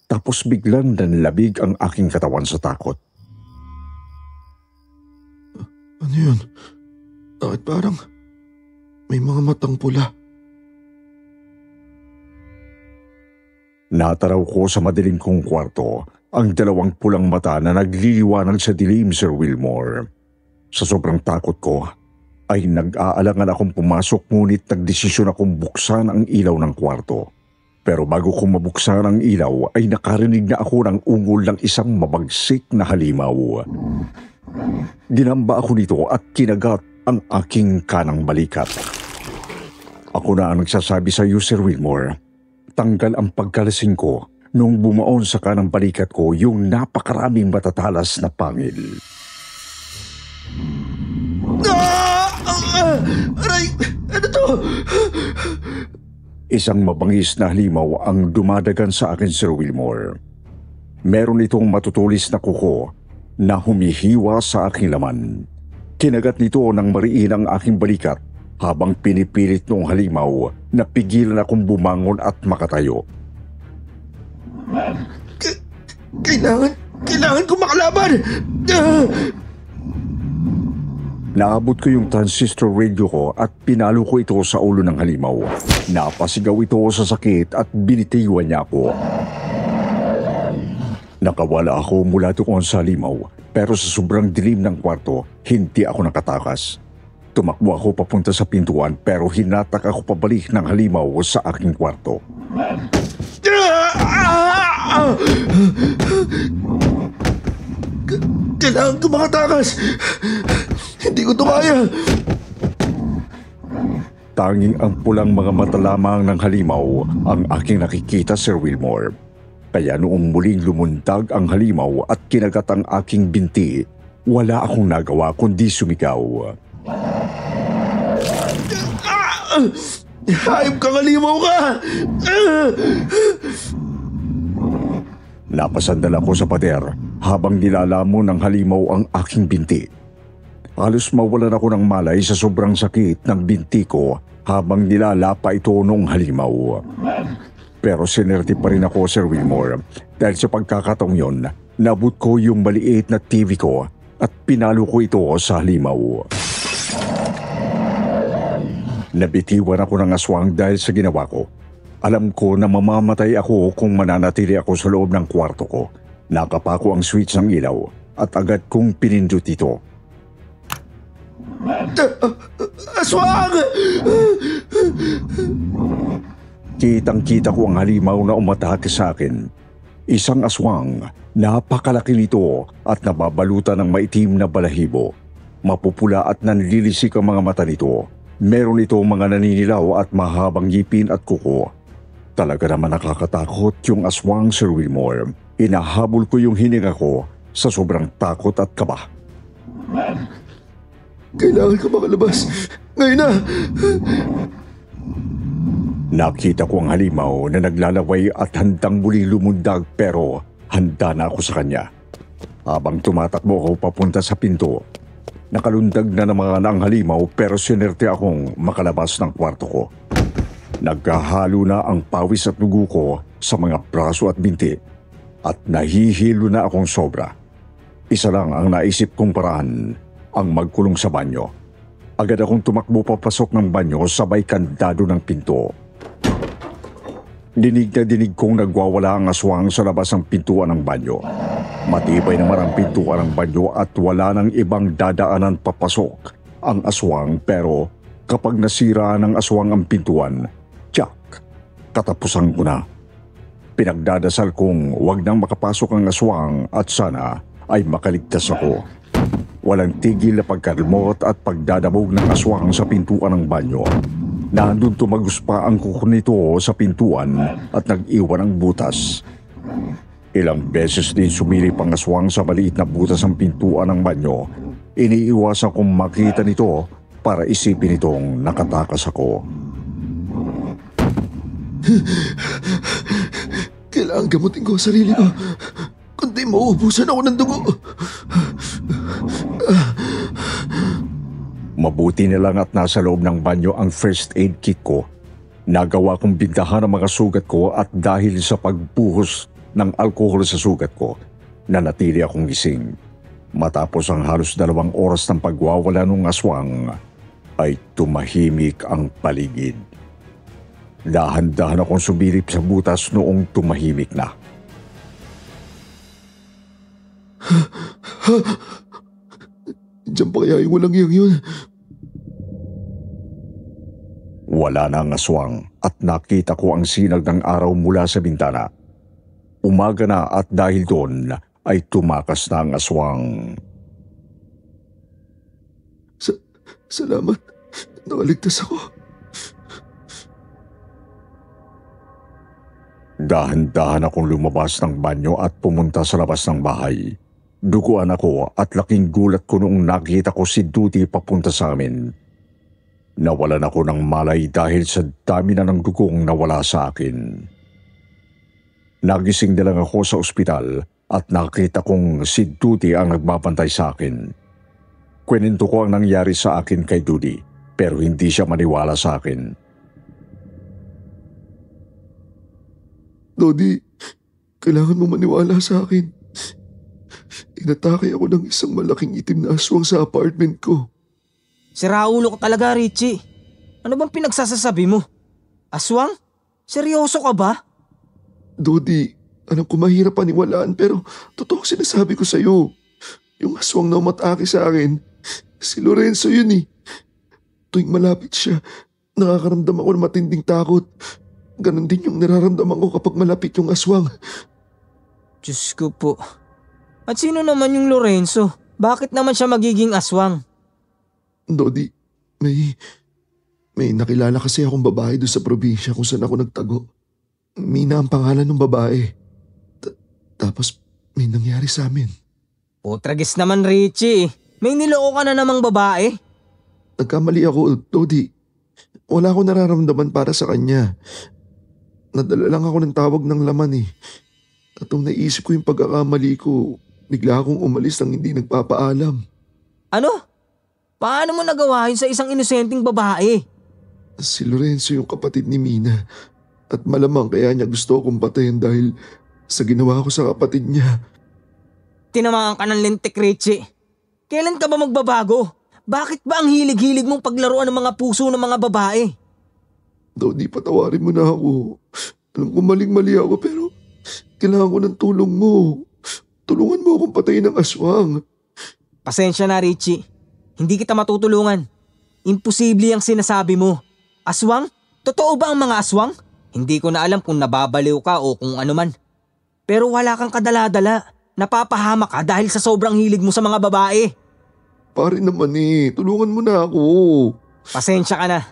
Tapos biglang nanlabig ang aking katawan sa takot. Ano yun? Bakit parang may mga matang pula? Nataraw ko sa madilim kong kwarto ang 2 pulang mata na nagliliwanag sa dilim, Sir Wilmore. Sa sobrang takot ko, ay nag-aalangan akong pumasok ngunit nagdesisyon akong buksan ang ilaw ng kwarto. Pero bago ko mabuksan ang ilaw ay nakarinig na ako ng ungol ng isang mabagsik na halimaw. Ginamba ako nito at kinagat ang aking kanang balikat. Ako na ang nagsasabi sa iyo, Sir Wilmore. Tanggal ang pagkalasing ko nung bumaon sa kanang balikat ko yung napakaraming matatalas na pangil. Aray! Ano to? Isang mabangis na halimaw ang dumadagan sa akin, Sir Wilmore. Meron itong matutulis na kuko na humihiwa sa aking laman. Kinagat nito ng mariin ang aking balikat habang pinipilit noong halimaw na pigilan akong bumangon at makatayo. Kailangan ko makalaban! Naabot ko yung transistor radio ko at pinalo ko ito sa ulo ng halimaw. Napasigaw ito sa sakit at binitiwan niya ako. Nakawala ako mula doon sa halimaw, pero sa sobrang dilim ng kwarto, hindi ako nakatakas. Tumakbo ako papunta sa pintuan pero hinatak ako pabalik ng halimaw sa aking kwarto. Kailangan ko makatakas! Hindi ko to kaya! Tanging ang pulang mga mata lamang ng halimaw ang aking nakikita, Sir Wilmore. Kaya noong muling lumundag ang halimaw at kinagat ang aking binti, wala akong nagawa kundi sumigaw. Hayop kang halimaw ka! Napasandal ako sa pader habang nilalamon ng halimaw ang aking binti. Halos mawalan ako ng malay sa sobrang sakit ng binti ko habang nilalapa ito noong halimaw. Pero sinerte pa rin ako, Sir Wilmore, dahil sa pagkakataong yon, nabut ko yung maliit na TV ko at pinalo ko ito sa halimaw. Nabitiwan ako ng aswang dahil sa ginawa ko. Alam ko na mamamatay ako kung mananatili ako sa loob ng kwarto ko. Nakapako ang switch ng ilaw at agad kong pinindot ito. Aswang! Kitang-kita ko ang halimaw na umatake sa akin. Isang aswang, napakalaki nito at nababalutan ng maitim na balahibo. Mapupula at nanlilisik ang mga mata nito. Meron itong mga naninilaw at mahabang ngipin at kuko. Talaga naman nakakatakot yung aswang, Sir Wilmore. Inahabol ko yung hininga ko sa sobrang takot at kaba. Kailangan ka makalabas. Ngayon na! Nakita ko ang halimaw na naglalaway at handang muling lumundag pero handa na ako sa kanya. Habang tumatakbo ako papunta sa pinto, nakalundag na naman ang halimaw pero sinerte akong makalabas ng kwarto ko. Nagkahalo na ang pawis at dugo ko sa mga braso at binti at nahihilo na akong sobra. Isa lang ang naisip kong paraan, ang magkulong sa banyo. Agad akong tumakbo papasok ng banyo sabay kandado ng pinto. Dinig na dinig kong nagwawala ang aswang sa labas ng pintuan ng banyo. Matibay naman ang pintuan ng banyo at wala nang ibang dadaanan papasok ang aswang pero kapag nasira ng aswang ang pintuan, tiyak, katapusan ko na. Pinagdadasal kong wag nang makapasok ang aswang at sana ay makaligtas ako. Walang tigil na pagkalmot at pagdadabog ng aswang sa pintuan ng banyo. Nandun tumagos pa ang kuko nito sa pintuan at nag-iwan ng butas. Ilang beses din sumilip ang aswang sa maliit na butas ng pintuan ng banyo. Iniiwasan kong makita nito para isipin itong nakatakas ako. Kailangan gamutin ko ang sarili ko. Kundi mauubusan ako ng dugo. Mabuti na lang at nasa loob ng banyo ang first aid kit ko. Nagawa kong bintahan ang mga sugat ko at dahil sa pagbuhos ng alkohol sa sugat ko, nanatili akong gising. Matapos ang halos 2 oras ng pagwawala ng aswang, ay tumahimik ang paligid. Dahan-dahan akong sumilip sa butas noong tumahimik na. Diyan pa kaya yung walang iyang yun? Wala na ang aswang at nakita ko ang sinag ng araw mula sa bintana. Umaga na at dahil doon ay tumakas na ang aswang. Salamat. Nakaligtas ako. Dahan-dahan akong lumabas ng banyo at pumunta sa labas ng bahay. Duguan ako at laking gulat ko noong nakita ko si Duty papunta sa amin. Nawalan ako ng malay dahil sa dami na ng dugong nawala sa akin. Nagising na lang ako sa ospital at nakita kong si Duty ang nagbabantay sa akin. Kwento ko ang nangyari sa akin kay Duty pero hindi siya maniwala sa akin. Dodi, kailangan mo maniwala sa akin. Inatake ako ng isang malaking itim na aswang sa apartment ko. Siraulo ko talaga, Richie. Ano bang pinagsasasabi mo? Aswang? Seryoso ka ba? Dodi, alam ko mahirap paniwalaan pero totoo sinasabi ko sa'yo. Yung aswang na umatake sa akin, si Lorenzo yun eh. Tuwing malapit siya, nakakaramdam ako ng matinding takot. Ganon din yung nararamdaman ko kapag malapit yung aswang. Diyos ko po. At sino naman yung Lorenzo? Bakit naman siya magiging aswang? Dodi, may nakilala kasi akong babae doon sa probinsya kung saan ako nagtago. Mina ang pangalan ng babae. Tapos may nangyari sa amin. Putragis naman, Richie. May niloko ka na namang babae. Nagkamali ako, Dodi. Wala akong nararamdaman para sa kanya. Nadala lang ako ng tawag ng laman eh. At nung naisip ko yung pagkakamali ko, bigla akong umalis nang hindi nagpapaalam. Ano? Paano mo nagawa yun sa isang inosenteng babae? Si Lorenzo yung kapatid ni Mina. At malamang kaya niya gusto akong patayin dahil sa ginawa ko sa kapatid niya. Tinamaan ka ng lintik, Richie. Kailan ka ba magbabago? Bakit ba ang hilig-hilig mong paglaruan ng mga puso ng mga babae? Dodi, patawarin mo na ako. Alam ko maling-mali ako pero kailangan ko ng tulong mo. Tulungan mo akong patayin ng aswang. Pasensya na, Richie. Hindi kita matutulungan. Imposible ang sinasabi mo. Aswang? Totoo ba ang mga aswang? Hindi ko na alam kung nababaliw ka o kung ano man. Pero wala kang kadala-dala. Napapahamak ka dahil sa sobrang hilig mo sa mga babae. Pare naman tulungan mo na ako. Pasensya ka na.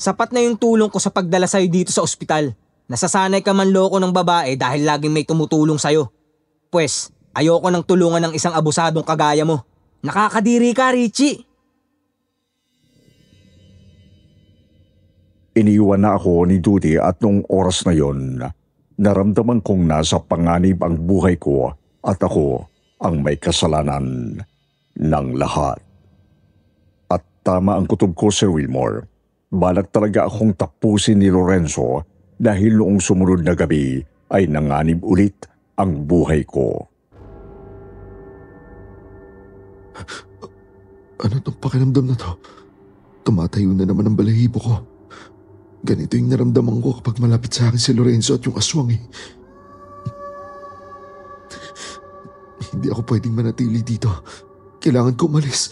Sapat na yung tulong ko sa pagdala sa'yo dito sa ospital. Nasasanay ka man loko ng babae dahil laging may tumutulong sa'yo. Pwes, ayoko nang tulungan ng isang abusadong kagaya mo. Nakakadiri ka, Richie. Iniwan na ako ni Dudi at nung oras na yon, naramdaman kong nasa panganib ang buhay ko at ako ang may kasalanan ng lahat. At tama ang kutob ko, Sir Wilmore. Balak talaga akong tapusin ni Lorenzo dahil noong sumunod na gabi ay nanganib ulit ang buhay ko. Ano tong pakiramdam na to? Tumatayo na naman ang balahibo ko. Ganito yung naramdaman ko kapag malapit sa akin si Lorenzo at yung aswang eh. Hindi ako pwedeng manatili dito. Kailangan ko umalis.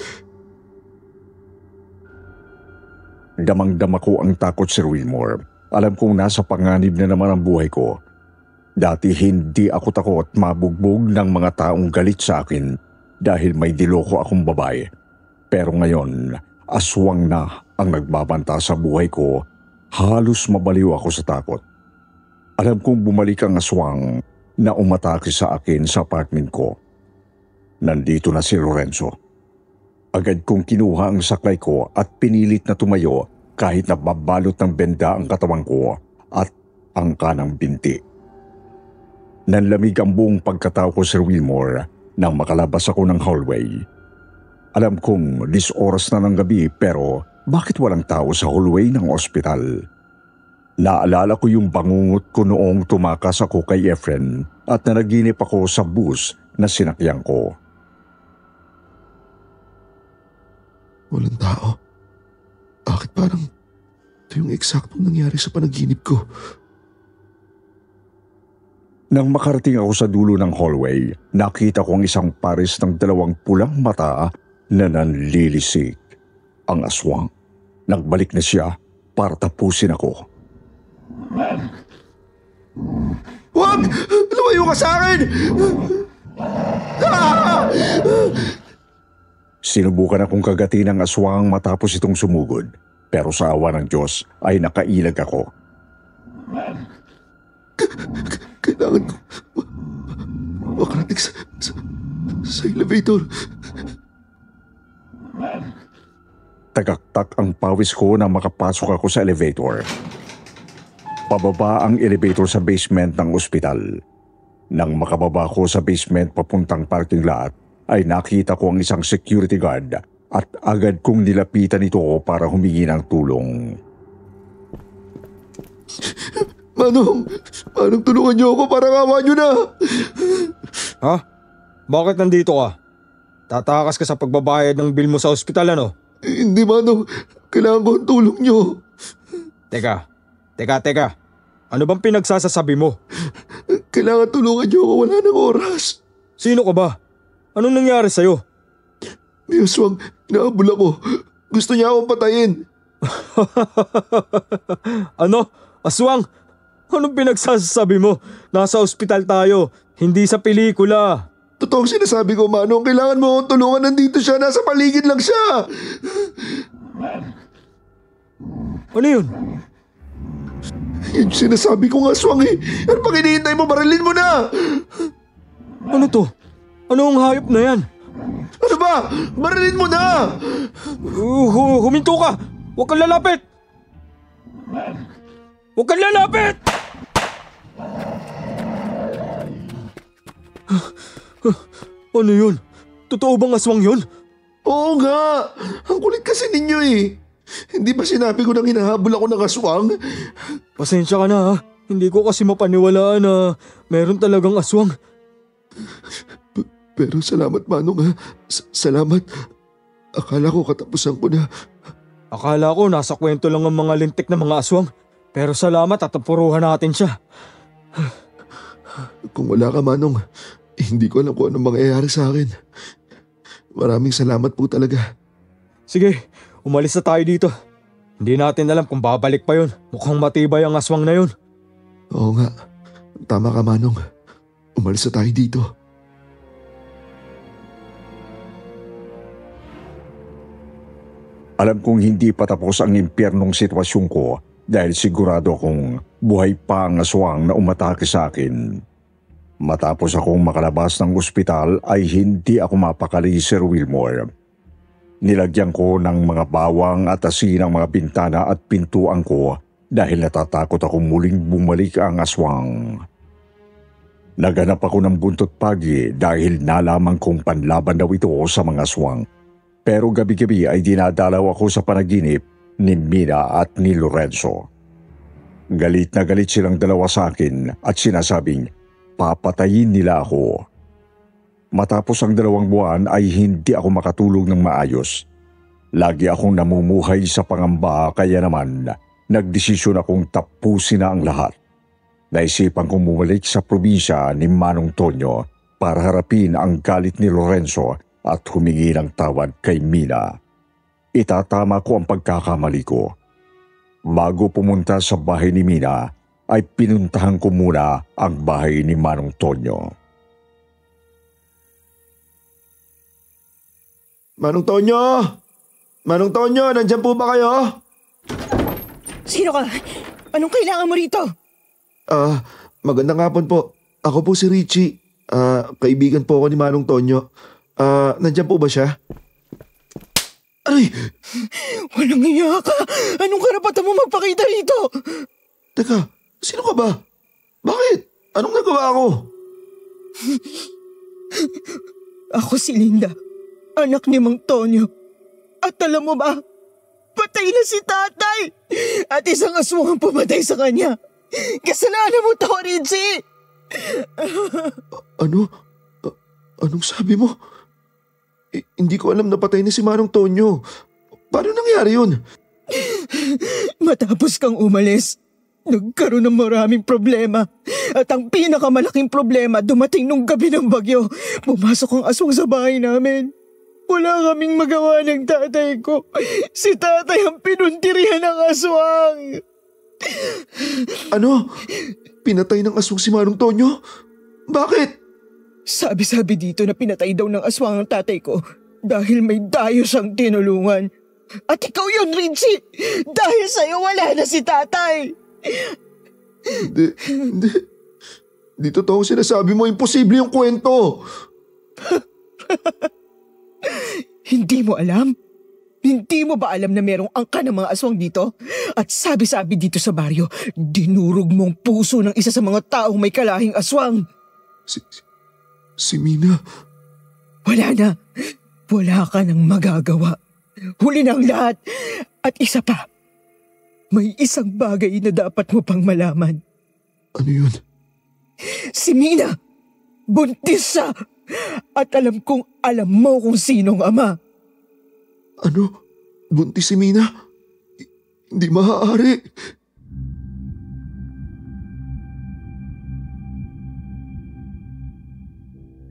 Damang-dama ko ang takot, Sir Wilmore. Alam kong nasa panganib na naman ang buhay ko. Dati hindi ako takot mabugbog ng mga taong galit sa akin dahil may diloko akong babae. Pero ngayon, aswang na ang nagbabanta sa buhay ko. Halos mabaliw ako sa takot. Alam kong bumalik ang aswang na umatake sa akin sa apartment ko. Nandito na si Lorenzo. Agad kong kinuha ang saklay ko at pinilit na tumayo kahit na babalot ng benda ang katawan ko at ang kanang binti. Nanlamig ang buong pagkatao ko, Sir Wilmore, nang makalabas ako ng hallway. Alam kong 10 oras na ng gabi pero bakit walang tao sa hallway ng ospital? Naalala ko yung bangungot ko noong tumakas ako kay Efren at nanaginip ako sa bus na sinakyan ko. Walang tao. Bakit parang ito yung eksaktong nangyari sa panaginip ko? Nang makarating ako sa dulo ng hallway, nakita ko ang isang pares ng 2 pulang mata na nanlilisik. Ang aswang. Nagbalik na siya para tapusin ako. Huwag! Lumayo ka sa akin! Ah! Sinubukan akong kagatin ng aswang matapos itong sumugod. Pero sa awa ng Diyos ay nakailag ako. Kailangan ko makarating sa elevator. Tagaktak ang pawis ko nang makapasok ako sa elevator. Pababa ang elevator sa basement ng ospital. Nang makababa ko sa basement papuntang parking lot, ay nakita ko ang isang security guard at agad kong nilapitan ito para humingi ng tulong. Manong tulungan niyo ako para kawa niyo na. Ha? Bakit nandito ka? Tatakas ka sa pagbabayad ng bill mo sa ospital, ano? Hindi, Manong. Kailangan ko ang tulong niyo. Teka. Ano bang pinagsasasabi mo? Kailangan tulungan niyo ako. Wala nang oras. Sino ka ba? Anong nangyari sa'yo? May aswang. Naabol ako. Gusto niya akong patayin. Ano? Aswang? Anong pinagsasabi mo? Nasa ospital tayo, hindi sa pelikula. Totoong sinasabi ko, Manong. Kailangan mo akong tulungan. Nandito siya. Nasa paligid lang siya. Ano yun? Yung sinasabi kong aswang eh. Ano pang hinihintay mo? Barilin mo na! Ano to? Ano ang hayop na yan? Ano ba? Barilin mo na! Huminto ka! Huwag kang lalapit! Huwag kang lalapit! Ano yun? Totoo bang aswang yun? Oo nga! Ang kulit kasi ninyo eh. Hindi ba sinabi ko nang hinahabol ako ng aswang? Pasensya ka na ha. Hindi ko kasi mapaniwalaan na meron talagang aswang. Pero salamat, Manong ha. Salamat. Akala ko katapusan ko na. Akala ko nasa kwento lang ang mga lintik na mga aswang. Pero salamat at napuruhan natin siya. Kung wala ka, Manong, hindi ko alam kung anong mangyayari sa akin. Maraming salamat po talaga. Sige, umalis na tayo dito. Hindi natin alam kung babalik pa yun. Mukhang matibay ang aswang na yun. Oo nga. Tama ka, Manong. Umalis na tayo dito. Alam kong hindi pa tapos ang impyernong sitwasyon ko dahil sigurado akong buhay pa ang aswang na umatake sa akin. Matapos akong makalabas ng ospital ay hindi ako mapakali, Sir Wilmore. Nilagyan ko ng mga bawang at asin ang mga bintana at pintuan ko dahil natatakot akong muling bumalik ang aswang. Naganap ako ng buntot pagi dahil nalaman kong panlaban daw ito sa mga aswang. Pero gabi-gabi ay dinadalaw ako sa panaginip ni Mina at ni Lorenzo. Galit na galit silang dalawa sa akin at sinasabing papatayin nila ako. Matapos ang 2 buwan ay hindi ako makatulog ng maayos. Lagi akong namumuhay sa pangamba kaya naman nagdesisyon akong tapusin na ang lahat. Naisipan kong bumalik sa probinsya ni Manong Tonyo para harapin ang galit ni Lorenzo at humingi ng tawad kay Mina. Itatama ko ang pagkakamali ko. Bago pumunta sa bahay ni Mina, ay pinuntahan ko muna ang bahay ni Manong Tonyo. Manong Tonyo! Manong Tonyo, nandyan po ba kayo? Sino ka? Anong kailangan mo rito? Magandang hapon po. Ako po si Richie. Kaibigan po ako ni Manong Tonyo. Nandyan po ba siya? Aray! Walang iya ka! Anong karapatan mo magpakita rito? Teka, sino ka ba? Bakit? Anong nagawa ko? Ako si Linda, anak ni Mang Tonyo. At alam mo ba, patay na si tatay! At isang aswang ang pumatay sa kanya. Kasalanan mo to, Richie! Anong sabi mo? Hindi ko alam na patay na si Manong Tonyo. Paano nangyari yun? Matapos kang umalis, nagkaroon ng maraming problema. At ang pinakamalaking problema dumating nung gabi ng bagyo. Pumasok ang aswang sa bahay namin. Wala kaming magawa ng tatay ko. Si tatay ang pinuntirihan ng aswang. Ano? Pinatay ng aswang si Manong Tonyo? Bakit? Sabi-sabi dito na pinatay daw ng aswang ang tatay ko dahil may dayo siyang tinulungan. At ikaw yun, Richie! Dahil sa'yo wala na si tatay! Hindi. Di totoo sinasabi mo, imposible yung kwento. Hindi mo alam? Hindi mo ba alam na merong angka ng mga aswang dito? At sabi-sabi dito sa baryo, dinurog mong puso ng isa sa mga taong may kalahing aswang. Si Mina. Wala na. Wala ka nang magagawa. Huli na ang lahat. At isa pa, may isang bagay na dapat mo pang malaman. Ano yun? Si Mina, buntis siya. At alam kong alam mo kung sinong ama. Ano? Buntis si Mina? Hindi maaari.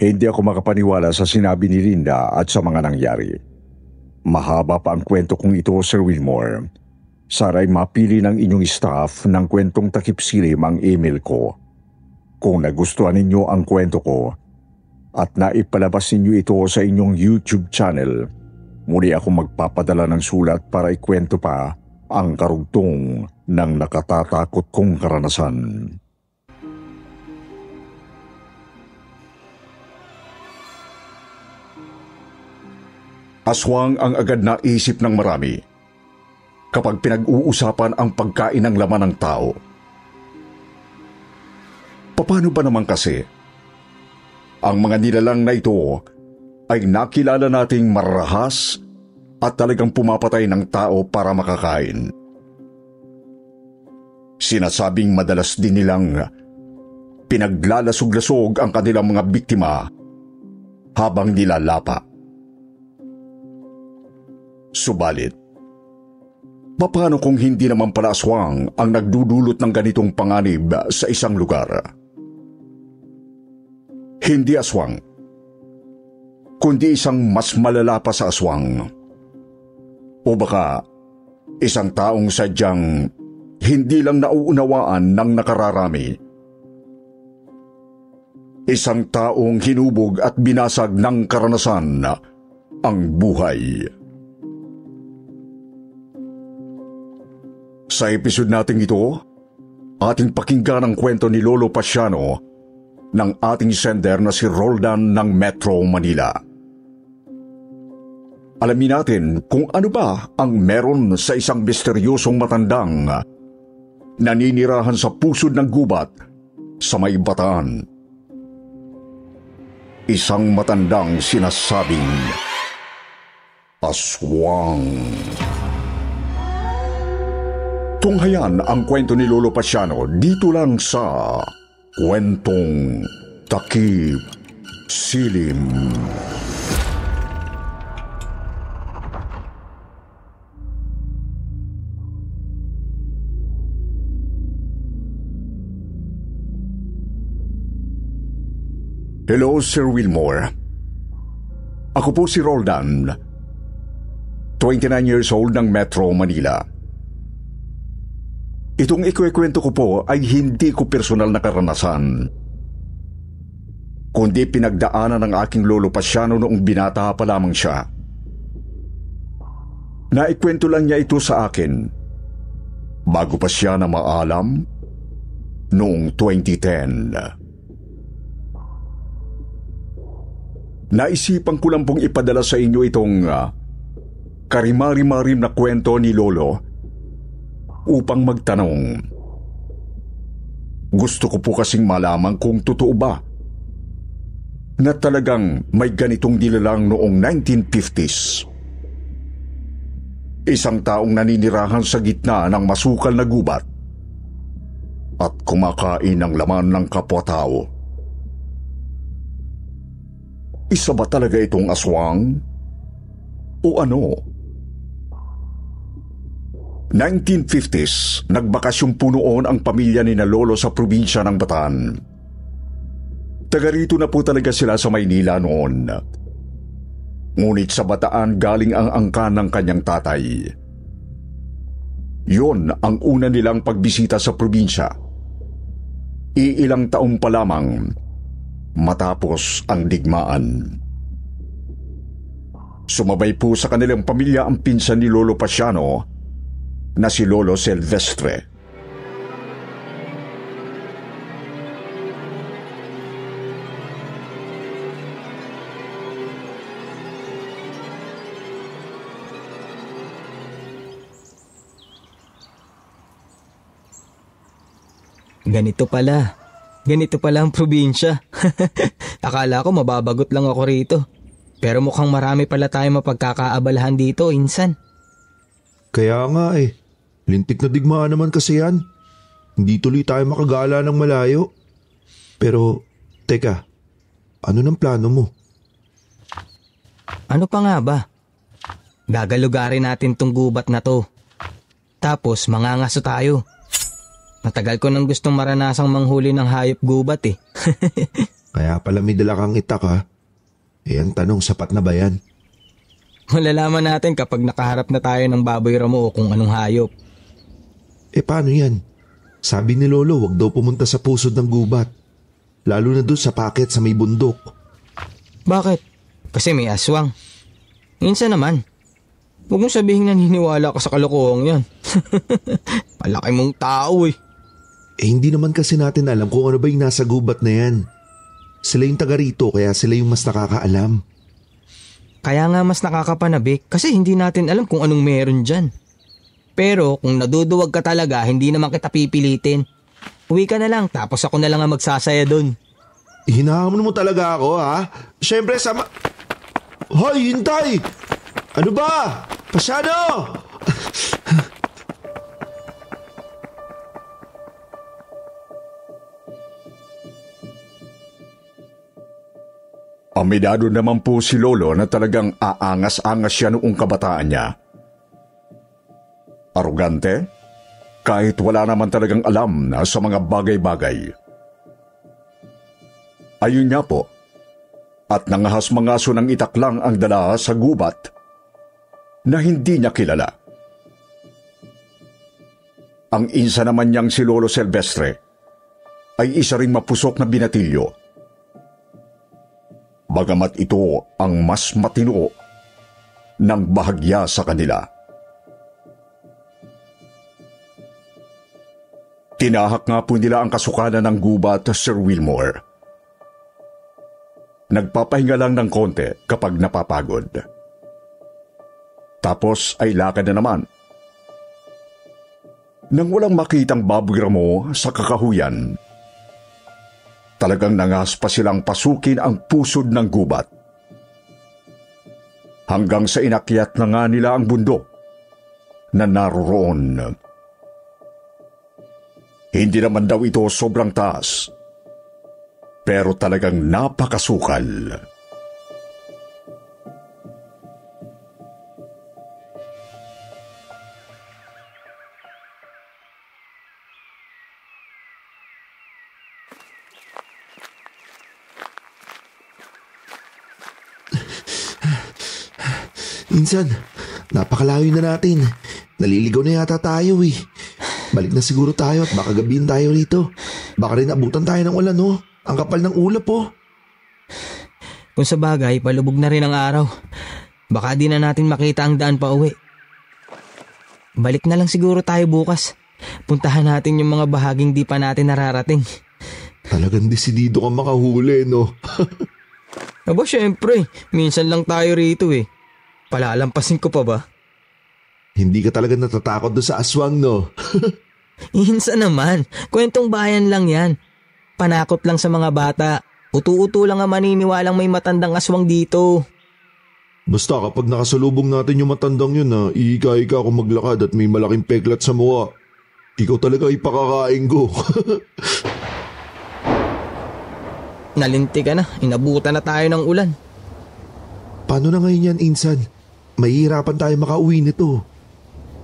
Hindi ako makapaniwala sa sinabi ni Linda at sa mga nangyari. Mahaba pa ang kwento kong ito, Sir Wilmore. Sana'y mapili ng inyong staff ng kwentong takip silim ang email ko. Kung nagustuhan ninyo ang kwento ko, at naipalabas ninyo ito sa inyong YouTube channel, muli ako magpapadala ng sulat para ikwento pa ang karugtong ng nakatatakot kong karanasan. Aswang ang agad na isip ng marami kapag pinag-uusapan ang pagkain ng laman ng tao. Paano ba naman kasi? Ang mga nilalang na ito ay nakilala nating marahas at talagang pumapatay ng tao para makakain. Sinasabing madalas din nilang pinaglalasog-lasog ang kanilang mga biktima habang nilalapa. Subalit, paano kung hindi naman pala aswang ang nagdudulot ng ganitong panganib sa isang lugar? Hindi aswang, kundi isang mas malala pa sa aswang. O baka isang taong sadyang hindi lang nauunawaan ng nakararami. Isang taong hinubog at binasag ng karanasan ang buhay. Sa episode natin ito, ating pakinggan ang kwento ni Lolo Pasiano ng ating sender na si Roldan ng Metro Manila. Alamin natin kung ano ba ang meron sa isang misteryosong matandang naninirahan sa pusod ng gubat sa may Bataan. Isang matandang sinasabing aswang. Tunghayan ang kwento ni Lolo Pasiano dito lang sa Kwentong Takip Silim. Hello, Sir Wilmore. Ako po si Roldan, 29 years old ng Metro Manila. Itong ikwekwento ko po ay hindi ko personal na karanasan, kundi pinagdaanan ng aking lolo Pasiano noong binata pa lamang siya. Naikwento lang niya ito sa akin bago pa siya na maalam noong 2010. Naisipan ko lang pong ipadala sa inyo itong karimari-marim na kwento ni Lolo upang magtanong. Gusto ko po kasing malaman kung totoo ba na talagang may ganitong nilalang noong 1950s. Isang taong naninirahan sa gitna ng masukal na gubat at kumakain ng laman ng kapwa-tao. Isa ba talaga itong aswang? O ano? 1950s, nagbakasyon po noon ang pamilya ni na Lolo sa probinsya ng Bataan. Taga rito na po talaga sila sa Maynila noon. Ngunit sa Bataan galing ang angkan ng kanyang tatay. Yon ang una nilang pagbisita sa probinsya. Iilang taong pa lamang matapos ang digmaan. Sumabay po sa kanilang pamilya ang pinsan ni Lolo Pasiano na si Lolo Silvestre. Ganito pala. Ganito pala ang probinsya. Akala ko mababagot lang ako rito. Pero mukhang marami pala tayong mapagkakaabalahan dito, insan. Kaya nga lintik na digmaan naman kasi yan. Hindi tuloy tayo makagala ng malayo. Pero, teka, ano ng plano mo? Ano pa nga ba? Gagalugarin natin tong gubat na to. Tapos mangangaso tayo. Matagal ko nang gustong maranasang manghuli ng hayop gubat eh. Kaya pala may dala kang itak ha. Ang tanong, sapat na ba yan? Malalaman natin kapag nakaharap na tayo ng baboy ramo o kung anong hayop. Paano yan? Sabi ni Lolo, wag daw pumunta sa pusod ng gubat. Lalo na doon sa paket sa may bundok. Bakit? Kasi may aswang. Minsan naman. Huwag mong sabihin naniniwala ka sa kalokohang yan. Malaki mong tao eh. Hindi naman kasi natin alam kung ano ba yung nasa gubat na yan. Sila yung taga rito kaya sila yung mas nakakaalam. Kaya nga mas nakakapanabik kasi hindi natin alam kung anong meron dyan. Pero kung naduduwag ka talaga, hindi naman kita pipilitin. Uwi ka na lang tapos ako na lang ang magsasaya dun. Hinahamon mo talaga ako, ha? Siyempre sama... Hoy, hintay! Ano ba? Pasyado! Aminado naman po si Lolo na talagang aangas-angas siya noong kabataan niya. Arugante, kahit wala naman talagang alam na sa mga bagay-bagay. Ayun niya po, at nangahas-mangaso ng itak lang ang dala sa gubat na hindi niya kilala. Ang insa naman niyang si Lolo Silvestre ay isa ring mapusok na binatilyo. Bagamat ito ang mas matino ng bahagya sa kanila. Tinahak nga po nila ang kasukanan ng gubat, Sir Wilmore. Nagpapahinga lang ng konti kapag napapagod. Tapos ay lakad na naman. Nang walang makitang Bob Gramo sa kakahuyan, talagang nangaspa silang pasukin ang pusod ng gubat. Hanggang sa inakyat na nga nila ang bundok na naroroon. Hindi naman daw ito sobrang taas, pero talagang napakasukal. Insan, napakalayo na natin. Naliligaw na yata tayo eh. Balik na siguro tayo at baka gabihin tayo rito. Baka rin abutan tayo ng ulan, oh. Ang kapal ng ulap, oh. Kung sa bagay, palubog na rin ang araw. Baka di na natin makita ang daan pa uwi. Balik na lang siguro tayo bukas. Puntahan natin yung mga bahaging di pa natin nararating. Talagang desidido kang makahuli, no? Aba, syempre. Minsan lang tayo rito eh. Palalampasin ko pa ba? Hindi ka talaga natatakot doon sa aswang, no? Minsan naman. Kwentong bayan lang yan. Panakot lang sa mga bata. Utu-utu lang ang maniniwalang may matandang aswang dito. Basta kapag nakasalubong natin yung matandang yun na iika-ika ako maglakad at may malaking peklat sa mukha, ikaw talaga ipakakain ko. Nalinti ka na. Inabutan na tayo ng ulan. Paano na ngayon yan, Insan? Mahihirapan tayo makauwi nito.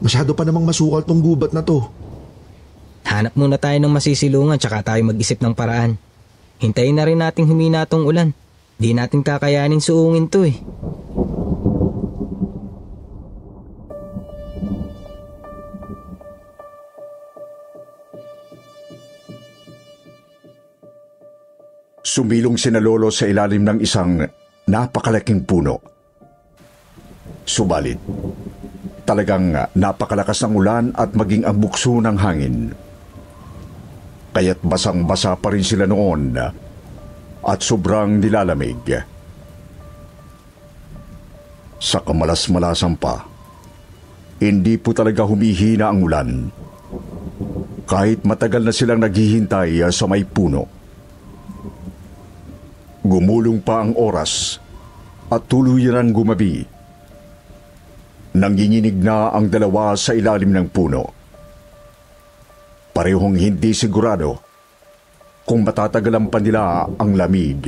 Masyado pa namang masukal tong gubat na to. Hanap muna tayo ng masisilungan tsaka tayo mag-isip ng paraan. Hintayin na rin nating humina tong ulan. Di natin kakayanin suungin to eh. Sumilong sina Lolo sa ilalim ng isang napakalaking puno. Subalit, talagang napakalakas ng ulan at maging ang bukso ng hangin. Kaya't basang-basa pa rin sila noon at sobrang nilalamig. Sa kamalas-malasan pa, hindi po talaga humihina ang ulan. Kahit matagal na silang naghihintay sa may puno. Gumulong pa ang oras at tuluyan gumabi. Nanginginig na ang dalawa sa ilalim ng puno. Parehong hindi sigurado kung matatagalan pa nila ang lamig.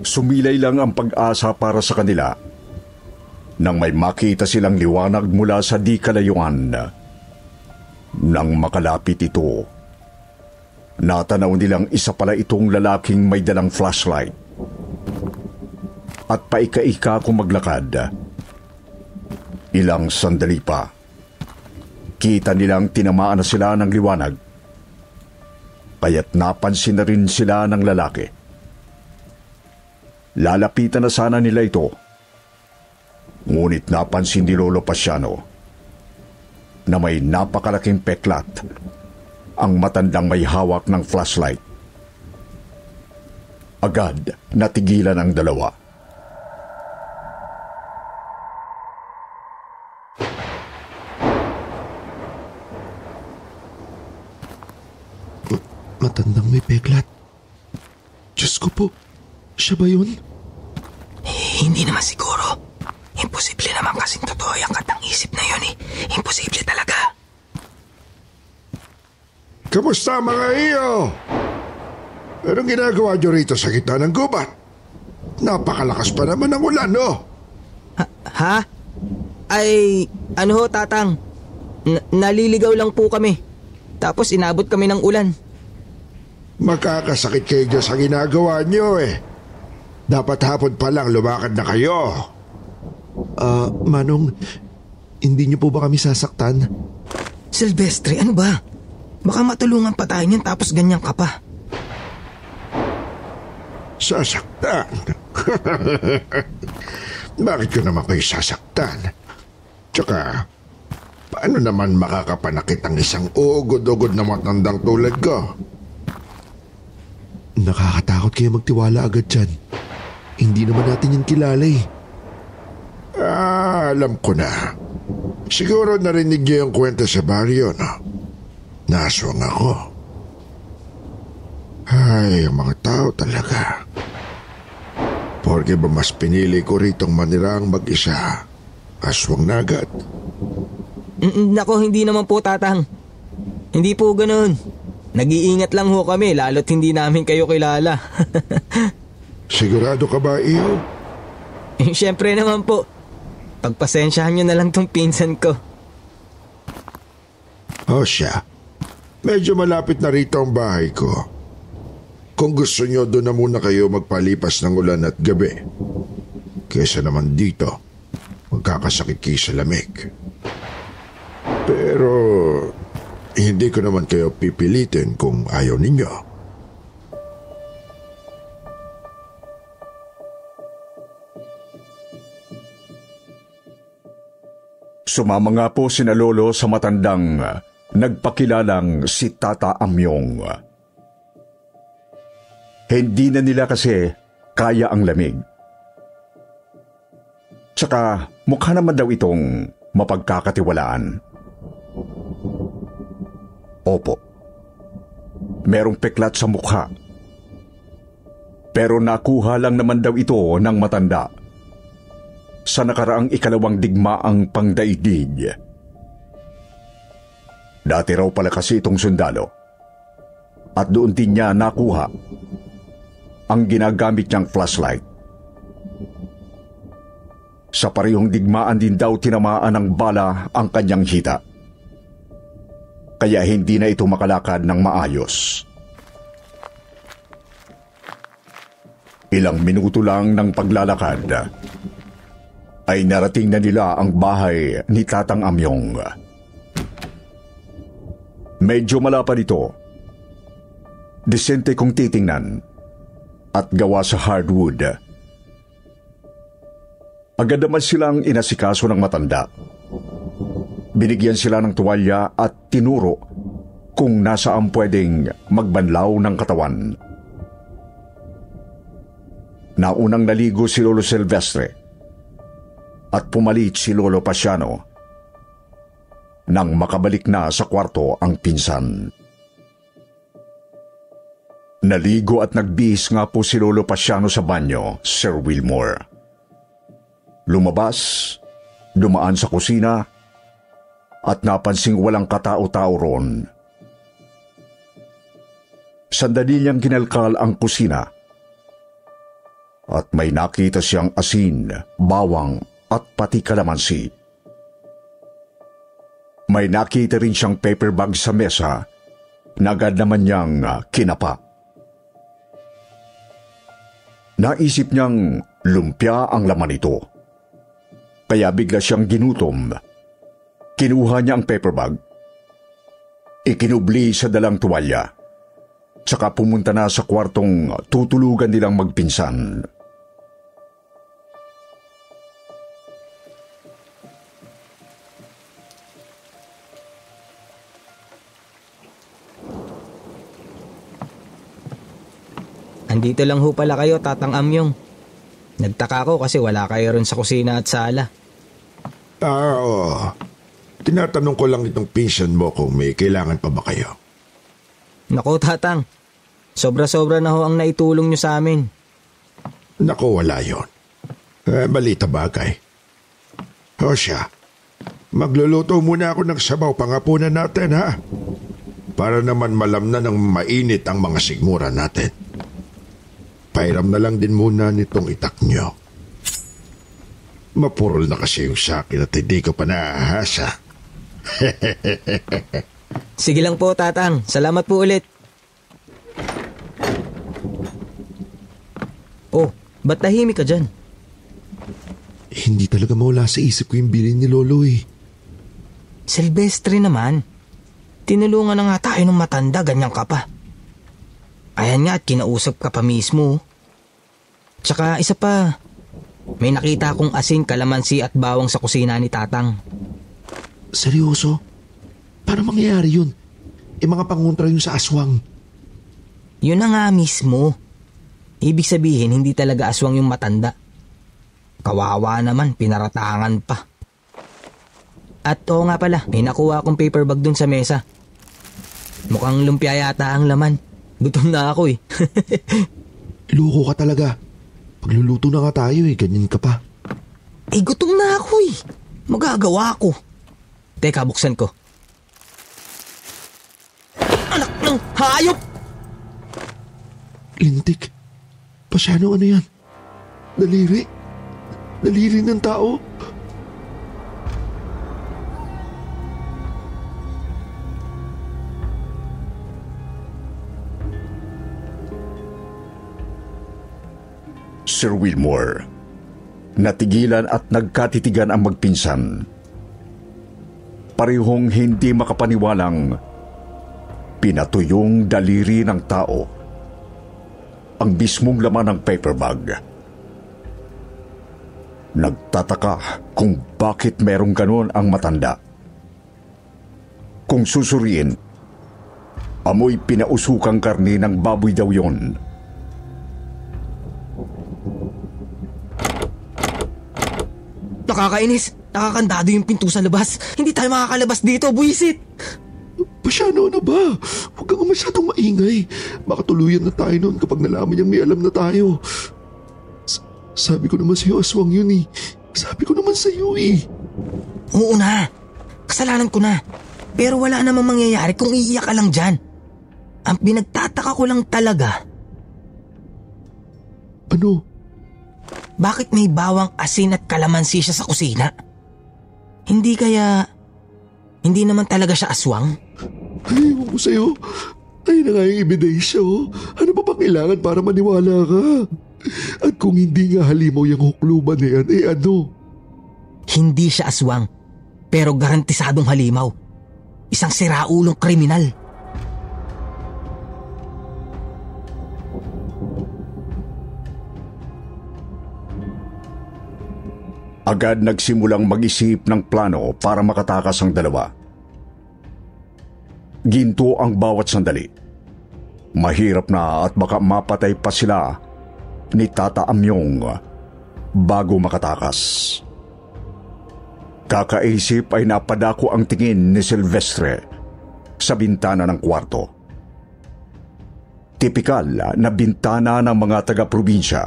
Sumilay lang ang pag-asa para sa kanila nang may makita silang liwanag mula sa di kalayuan. Nang makalapit ito, natanaw nilang isa pala itong lalaking may dalang flashlight. At paika-ika kung maglakad. Ilang sandali pa, kita nilang tinamaan na sila ng liwanag. Kaya't napansin na rin sila ng lalaki. Lalapitan na sana nila ito. Ngunit napansin ni Lolo Pasiano na may napakalaking peklat ang matandang may hawak ng flashlight. Agad natigilan ang dalawa. Matandang may peklat. Diyos ko po, siya ba yun? Hindi naman siguro. Imposible naman kasing totoo yung katang isip na yun eh. Imposible talaga. Kamusta mga iyo? Anong ginagawa nyo rito sa gitna ng gubat? Napakalakas pa naman ng ulan, no? Ha? Ay, ano ho, Tatang? Naliligaw lang po kami. Tapos inabot kami ng ulan. Makakasakit kayo dyan sa ginagawa nyo eh. Dapat hapon pa lang lumakad na kayo. Manong, hindi niyo po ba kami sasaktan? Silvestre, ano ba? Baka matulungan pa tayo niyan tapos ganyan ka pa. Sasaktan? Bakit ko naman kayo sasaktan? Tsaka, paano naman makakapanakit ang isang ugod-ugod na matandang tulad ko? Nakakatakot kayo magtiwala agad dyan. Hindi naman natin yan kilala eh. Alam ko na. Siguro narinig niyo yung kwento sa baryo, no? Naswang ako. Ay, ang mga tao talaga. Porke ba mas pinili ko ritong manirang mag-isa, aswang na agad. Nako, hindi naman po, Tatang. Hindi po ganun. Nag-iingat lang ho kami, lalo't hindi namin kayo kilala. Sigurado ka ba, iyo? Siyempre naman po. Pagpasensyahan nyo na lang tong pinsan ko. O siya, medyo malapit na rito ang bahay ko. Kung gusto nyo, doon na muna kayo magpalipas ng ulan at gabi. Kesa naman dito, magkakasakit kayo sa lamig. Pero hindi ko naman kayo pipilitin kung ayaw ninyo. Sumama nga po sina Lolo sa matandang nagpakilalang si Tata Amyong. Hindi na nila kasi kaya ang lamig. Tsaka mukha naman daw itong mapagkakatiwalaan. Opo, merong peklat sa mukha. Pero nakuha lang naman daw ito ng matanda sa nakaraang ikalawang digmaang pangdaigdig. Dati raw pala kasi itong sundalo at doon din niya nakuha ang ginagamit niyang flashlight. Sa parehong digmaan din daw tinamaan ng bala ang kanyang hita. Kaya hindi na ito makalakad ng maayos. Ilang minuto lang ng paglalakad ay narating na nila ang bahay ni Tatang Amyong. Medyo malapad ito. Disente kong titingnan at gawa sa hardwood. Agad naman silang inasikaso ng matanda. Binigyan sila ng tuwalya at tinuro kung nasaan pwedeng magbanlaw ng katawan. Naunang naligo si Lolo Silvestre at pumalit si Lolo Pasiano nang makabalik na sa kwarto ang pinsan. Naligo at nagbihis nga po si Lolo Pasiano sa banyo, Sir Wilmore. Lumabas, dumaan sa kusina at napansing walang katao-tao roon. Sandali niyang kinalkal ang kusina at may nakita siyang asin, bawang at pati kalamansi. May nakita rin siyang paper bag sa mesa na agad naman niyang kinapa. Naisip niyang lumpia ang laman nito. Kaya bigla siyang ginutom. Kinuha niya ang paper bag. Ikinubli sa dalang tuwalya. Saka pumunta na sa kwartong tutulugan nilang magpinsan. andito lang ho pala kayo, Tatang Amyong. Nagtaka ko kasi wala kayo ron sa kusina at sala. Oo. Tinatanong ko lang itong pinsan mo kung may kailangan pa ba kayo. Naku, Tatang. Sobra-sobra na ho ang naitulong nyo sa amin. Naku, wala yun. Balita bagay. O siya, magluluto muna ako ng sabaw pangapunan natin, ha? Para naman malamnan ng mainit ang mga sigmura natin. Pairam na lang din muna nitong itak nyo. Mapurol na kasi yung sakin at hindi ko pa naahasa. Sige lang po, Tatang. Salamat po ulit. Oh, ba't tahimik ka dyan? Hindi talaga mawala sa isip ko yung bilin ni Lolo eh. Silvestre naman. Tinulungan na nga tayo ng matanda, ganyan ka pa. Ayan nga at kinausap ka pa mismo. Tsaka isa pa, may nakita akong asin, kalamansi at bawang sa kusina ni Tatang. Seryoso? Paano mangyayari yun? Mga pangontra yun sa aswang. Yun na nga mismo. Ibig sabihin, hindi talaga aswang yung matanda. Kawawa naman, pinaratangan pa. At oo nga pala, may nakuha akong paper bag dun sa mesa. Mukhang lumpia yata ang laman. Gutom na ako eh. Loko ka talaga. Pagluluto na nga tayo eh, ganyan ka pa. Eh gutom na ako eh. Magagawa ko. Teka, buksan ko. Anak ng hayop! Lintik. Pasyano ano yan? Daliri. Daliri ng tao. Sir Wilmore, natigilan at nagkatitigan ang magpinsan. Parehong hindi makapaniwalang pinatuyong daliri ng tao ang mismong laman ng paper bag. Nagtataka kung bakit merong ganon ang matanda. Kung susuriin, amoy pinausukang karne ng baboy daw yon. Nakakainis. Nakakandado yung pinto sa labas. Hindi tayo makakalabas dito, buwisit. Pasyano na ba? Huwag kang masyadong maingay. Baka tuluyan na tayo noon kapag nalaman niyang may alam na tayo. Sabi ko naman sa'yo, aswang yun eh. Sabi ko naman sa'yo eh. Oo na. Kasalanan ko na. Pero wala namang mangyayari kung iiyak ka lang dyan. Ang pinagtataka ko lang talaga. Ano? Bakit may bawang, asin at kalamansi siya sa kusina? Hindi kaya... Hindi naman talaga siya aswang? Ay, ewan ko sa'yo. Ay na nga yung ebidensya oh. Ano pa bang kailangan para maniwala ka? At kung hindi nga halimaw yung hukluban na yan, eh ano? Hindi siya aswang, pero garantisadong halimaw. Isang siraulong kriminal. Agad nagsimulang mag-isip ng plano para makatakas ang dalawa. Ginto ang bawat sandali. Mahirap na at baka mapatay pa sila ni Tata Amyong bago makatakas. Kakaisip ay napadako ang tingin ni Silvestre sa bintana ng kwarto. Tipikal na bintana ng mga taga-probinsya.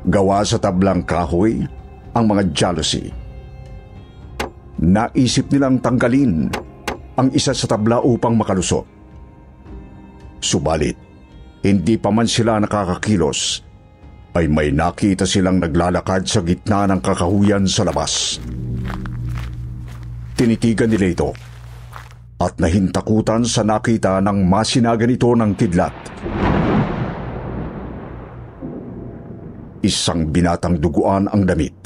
Gawa sa tablang kahoy ang mga jalousie. Naisip nilang tanggalin ang isa sa tabla upang makalusot. Subalit, hindi pa man sila nakakakilos, ay may nakita silang naglalakad sa gitna ng kakahuyan sa labas. Tinitigan nila ito at nahintakutan sa nakita ng masinagan ito ng kidlat. Isang binatang duguan ang damit.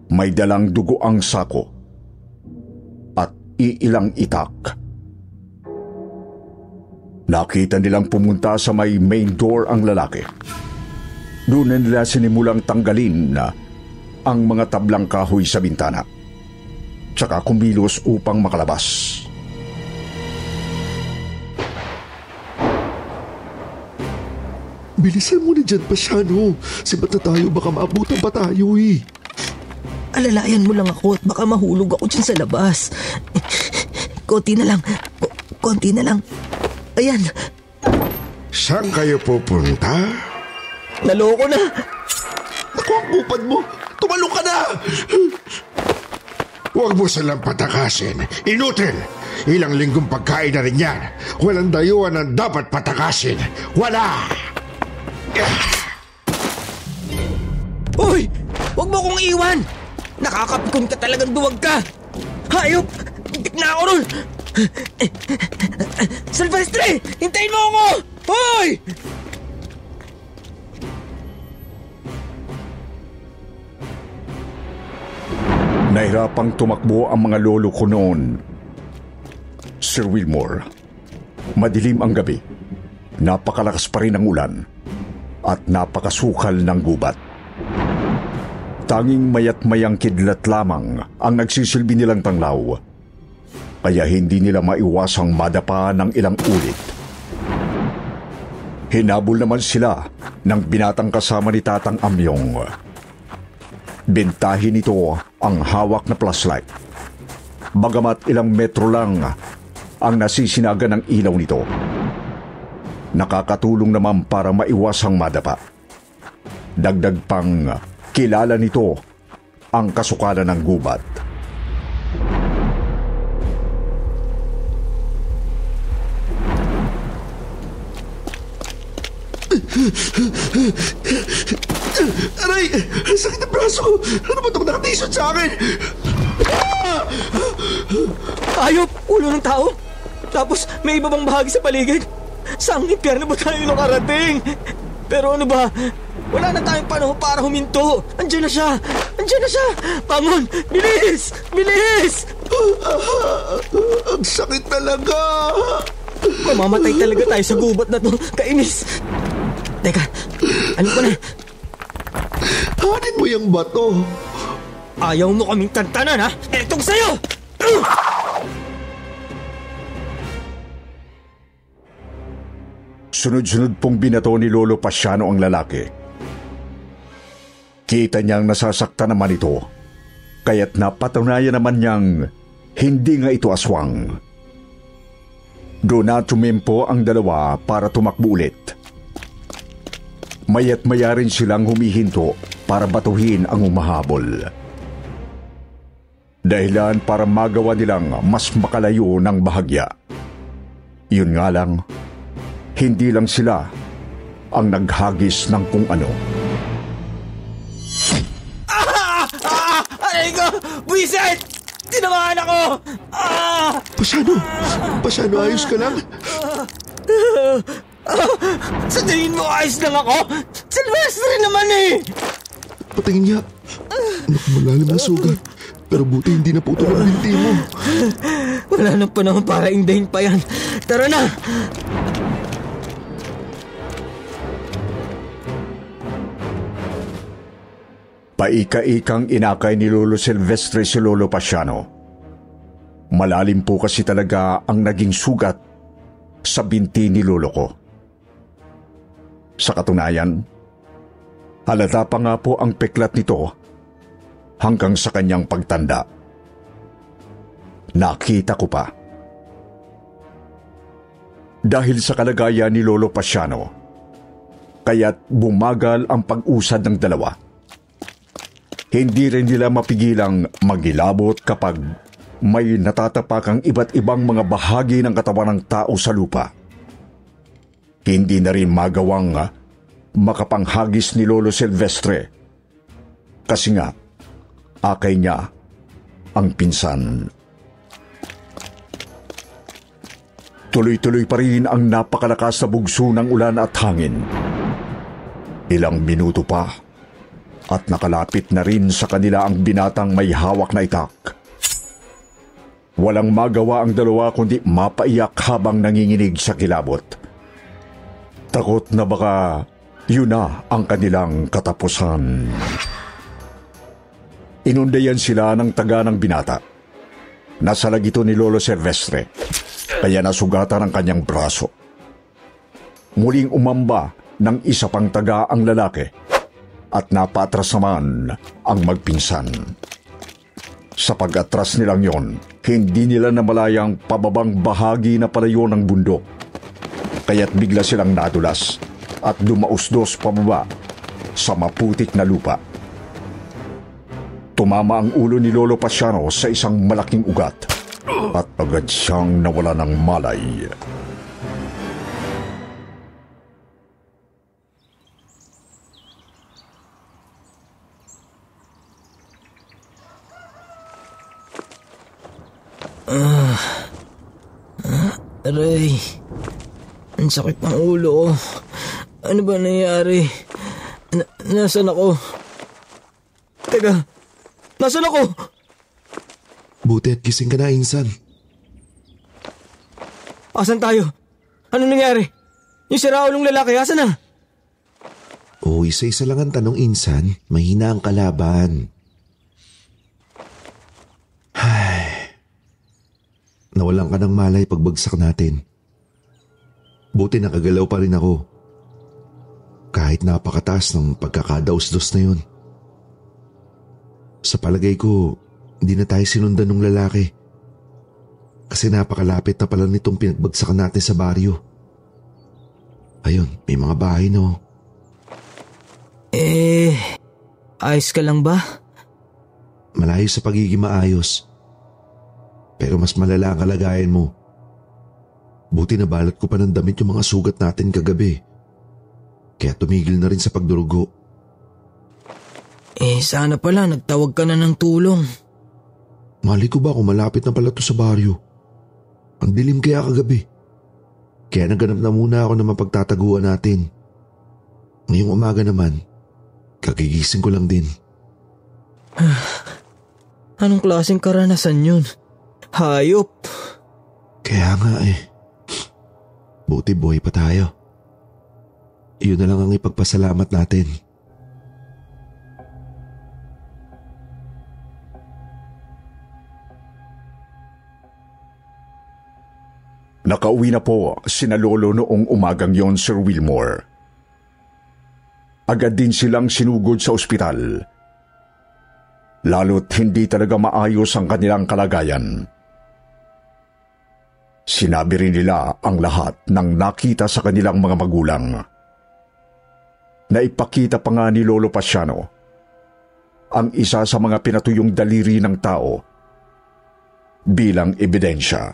May dalang dugo ang sako at iilang itak. Nakita nilang pumunta sa may main door ang lalaki. Doon na nila sinimulang tanggalin na ang mga tablang kahoy sa bintana. Tsaka kumilos upang makalabas. Bilisan mo na dyan, Pasiano. Sibat na tayo, baka maabutan pa tayo eh. Alalayan mo lang ako at baka mahulog ako dyan sa labas. Konti na lang. Konti na lang. Ayan. Saan kayo pupunta? Naloko na. Naku, ang upad mo. Tumalong ka na! Huwag mo silang patakasin. Inutil! Ilang linggong pagkain na rin yan. Walang dayuhan ang dapat patakasin. Wala! Uy! Huwag mo kong iwan! Nakakapikon ka talagang duwag ka! Hayop! Hintik na ako ron! Silvestre! Hintayin mo ako! Hoy! Nahirapang tumakbo ang mga lolo ko noon. Sir Wilmore, madilim ang gabi. Napakalakas pa rin ang ulan at napakasukal ng gubat. Tanging mayat mayang kidlat lamang ang nagsisilbi nilang tanglaw. Kaya hindi nila maiwasang madapa ng ilang ulit. Hinabol naman sila ng binatang kasama ni Tatang Amyong. Bentahin nito ang hawak na flashlight. Bagamat ilang metro lang ang nasisinaga ng ilaw nito. Nakakatulong naman para maiwasang madapa. Dagdag pang kilala nito ang kasukalan ng gubat. Aray! Sakit ang braso ko! Ano ba itong nakatisod sa akin? Hayop! Ulo ng tao! Tapos may iba bang bahagi sa paligid? Saang impyerno ba tayo nakarating? Pero ano ba? Wala na tayong panahon para huminto! Andiyan na siya! Andiyan na siya! Bangon! Bilis! Bilis! Ang sakit talaga! Mamamatay talaga tayo sa gubat na to. Kainis! Teka, ano pa na? Hanin mo yung bato. Ayaw mo kaming tantanan, ha? Etong sa'yo! Sunod-sunod pong binato ni Lolo Pasiano ang lalaki. Kita niyang nasasaktan naman ito, kaya't napatunayan naman niyang hindi nga ito aswang. Doon na tumempo ang dalawa para tumakbo ulit. Mayat maya rin silang humihinto para batuhin ang umahabol. Dahilan para magawa nilang mas makalayo ng bahagya. Yun nga lang, hindi lang sila ang naghagis ng kung ano. Aray ko! Buisit! Tinamaan ako! Pasiano, ayos ka lang? Sa tingin mo ayos lang ako? Silvestre naman eh! Patingin niya. Naku, malalim na sugat. Pero buti hindi na putol ang binti mo. Wala nang panahon para indahin pa yan. Tara na! Paika-ikang inakay ni Lolo Silvestre si Lolo Pasiano. Malalim po kasi talaga ang naging sugat sa binti ni Lolo ko. Sa katunayan, halata pa nga po ang peklat nito hanggang sa kanyang pagtanda. Nakita ko pa. Dahil sa kalagayan ni Lolo Pasiano, kaya't bumagal ang pag-usad ng dalawa. Hindi rin nila mapigilang magilabot kapag may natatapakang iba't ibang mga bahagi ng katawan ng tao sa lupa. Hindi na rin magawang makapanghagis ni Lolo Silvestre kasi nga akay niya ang pinsan. Tuloy-tuloy pa rin ang napakalakas na bugso ng ulan at hangin. Ilang minuto pa at nakalapit na rin sa kanila ang binatang may hawak na itak. Walang magawa ang dalawa kundi mapaiyak habang nanginginig sa kilabot. Takot na baka yun na ang kanilang katapusan. Inundayan sila ng taga ng binata. Nasa lagito ni Lolo Silvestre, kaya nasugatan ang kanyang braso. Muling umamba ng isa pang taga ang lalaki at napatras naman ang magpinsan. Sa pag-atras nilang yon, hindi nila namalayang pababang bahagi na palayo ng bundok. Kaya't bigla silang nadulas at dumausdos pababa sa maputik na lupa. Tumama ang ulo ni Lolo Pasiano sa isang malaking ugat at agad siyang nawala ng malay. Aray, ang sakit ng ulo ko. Ano ba nangyari? Nasaan ako? Teka, nasaan ako? Buti at gising ka na, Insan. Asan tayo? Ano nangyari? Yung siraulong lalaki, asan na? Isa-isa lang ang tanong, Insan. Mahina ang kalaban. Nawalan ka ng malay pagbagsak natin. Buti nakagalaw pa rin ako. Kahit napakataas ng pagkakadaos-dos na yun. Sa palagay ko, hindi na tayo sinundan ng lalaki. Kasi napakalapit na pala nitong pinagbagsakan natin sa baryo. Ayun, may mga bahay no. Ayos ka lang ba? Malayo sa pagiging maayos. Pero mas malala ang kalagayan mo. Buti na balat ko pa ng damit yung mga sugat natin kagabi. Kaya tumigil na rin sa pagdurugo. Sana pala nagtawag ka na ng tulong. Mali ko ba kung malapit na pala to sa baryo? Ang dilim kaya kagabi. Kaya naganap na muna ako na mapagtataguan natin. Ngayong umaga naman, kagigising ko lang din. Anong klaseng karanasan yun? Hayop. Kaya nga Buti buhay pa tayo. Iyon na lang ang ipagpasalamat natin. Nakauwi na po sina Lolo noong umagang yon, Sir Wilmore. Agad din silang sinugod sa ospital. Lalo't hindi talaga maayos ang kanilang kalagayan. Sinabi rin nila ang lahat ng nakita sa kanilang mga magulang. Naipakita pa nga ni Lolo Pasiano ang isa sa mga pinatuyong daliri ng tao bilang ebidensya.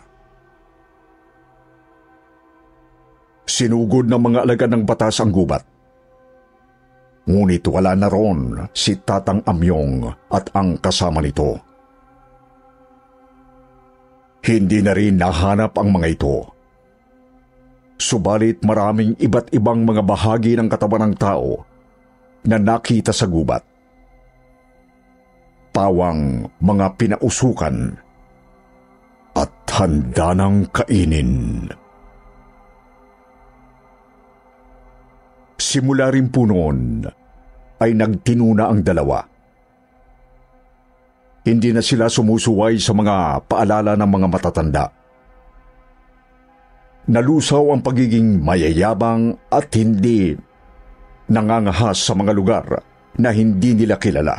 Sinugod ng mga alagad ng batas ang gubat. Ngunit wala na roon si Tatang Amyong at ang kasama nito. Hindi na rin nahanap ang mga ito. Subalit maraming iba't ibang mga bahagi ng katawan ng tao na nakita sa gubat. Pawang mga pinausukan at handa ng kainin. Simula rin po noon ay nagtinuna ang dalawa. Hindi na sila sumusuway sa mga paalala ng mga matatanda. Nalusaw ang pagiging mayayabang at hindi nangangahas sa mga lugar na hindi nila kilala.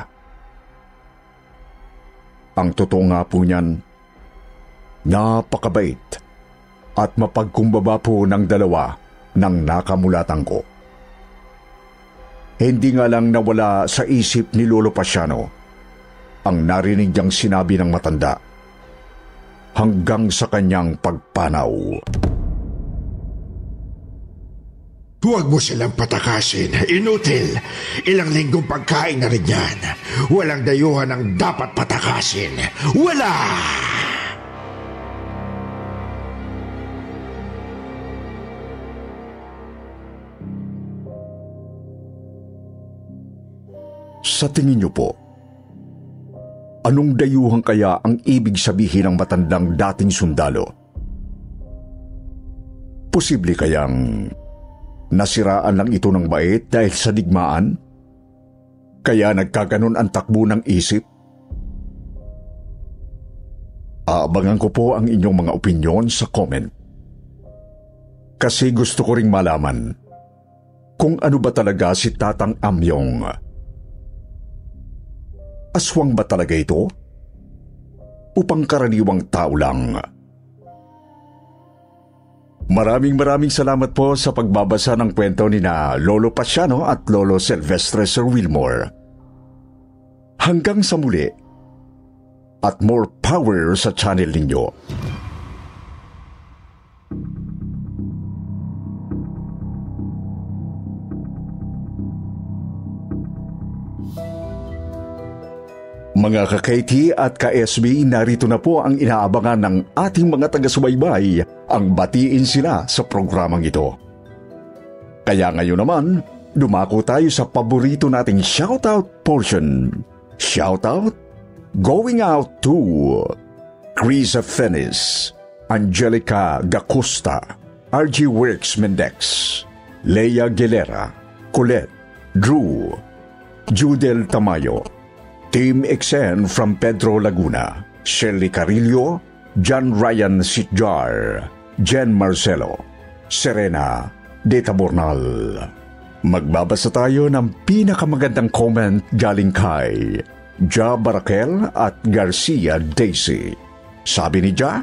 Ang totoo nga po niyan, napakabait at mapagkumbaba po ng dalawa ng nakamulatan ko. Hindi nga lang nawala sa isip ni Lolo Pasiano ang narinig niyang sinabi ng matanda hanggang sa kanyang pagpanaw. Huwag mo silang patakasin. Inutil. Ilang linggong pagkain na rin yan. Walang dayuhan ang dapat patakasin. Wala! Sa tingin niyo po, anong dayuhan kaya ang ibig sabihin ng matandang dating sundalo? Posible kayang nasiraan lang ito ng bait dahil sa digmaan? Kaya nagkaganon ang takbo ng isip? Aabangan ko po ang inyong mga opinyon sa comment. Kasi gusto ko ring malaman kung ano ba talaga si Tatang Amyong. Aswang ba talaga ito? O pangkaraniwang tao lang? Maraming salamat po sa pagbabasa ng kwento ni na Lolo Pasiano at Lolo Silvestre Sir Wilmore. Hanggang sa muli, at more power sa channel ninyo. Mga ka-KT at ka-SB, narito na po ang inaabangan ng ating mga taga-subaybay, ang batiin sila sa programang ito. Kaya ngayon naman, dumako tayo sa paborito nating shoutout portion. Shoutout going out to Chris Fenis, Angelica Gacosta, RG Works Mendex, Leia Gelera, Colette, Drew, Judel Tamayo, Team XN from Pedro Laguna, Shirley Carillo, John Ryan Sitjar, Jen Marcelo, Serena De Tabornal. Magbabasa tayo ng pinakamagandang comment galing kay Ja Barakel at Garcia Daisy. Sabi ni Ja,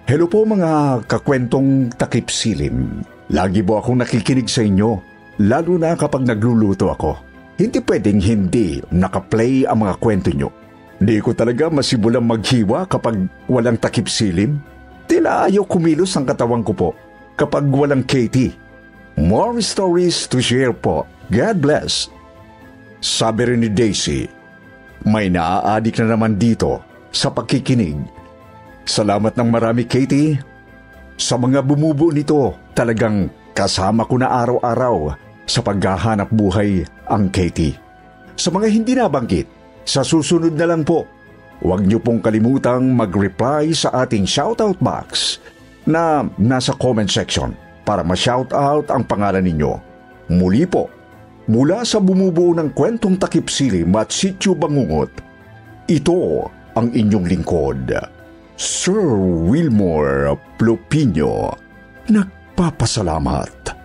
"Hello po mga kakwentong takip silim. Lagi po akong nakikinig sa inyo, lalo na kapag nagluluto ako. Hindi pwedeng hindi nakaplay ang mga kwento nyo. Di ko talaga masimulang maghiwa kapag walang takip silim. Tila ayaw kumilos ang katawan ko po kapag walang Katie. More stories to share po. God bless." Sabi rin ni Daisy, "May naaadik na naman dito sa pagkikinig. Salamat ng marami, Katie. Sa mga bumubuo nito, talagang kasama ko na araw-araw sa paghahanap buhay ang Katie. Sa mga hindi nabanggit, sa susunod na lang po, huwag niyo pong kalimutang mag-reply sa ating shoutout box na nasa comment section para ma-shoutout ang pangalan ninyo. Muli po, mula sa bumubuo ng kwentong takip silim at sityo Bangungot, ito ang inyong lingkod, Sir Wilmore Plopino. Nagpapasalamat.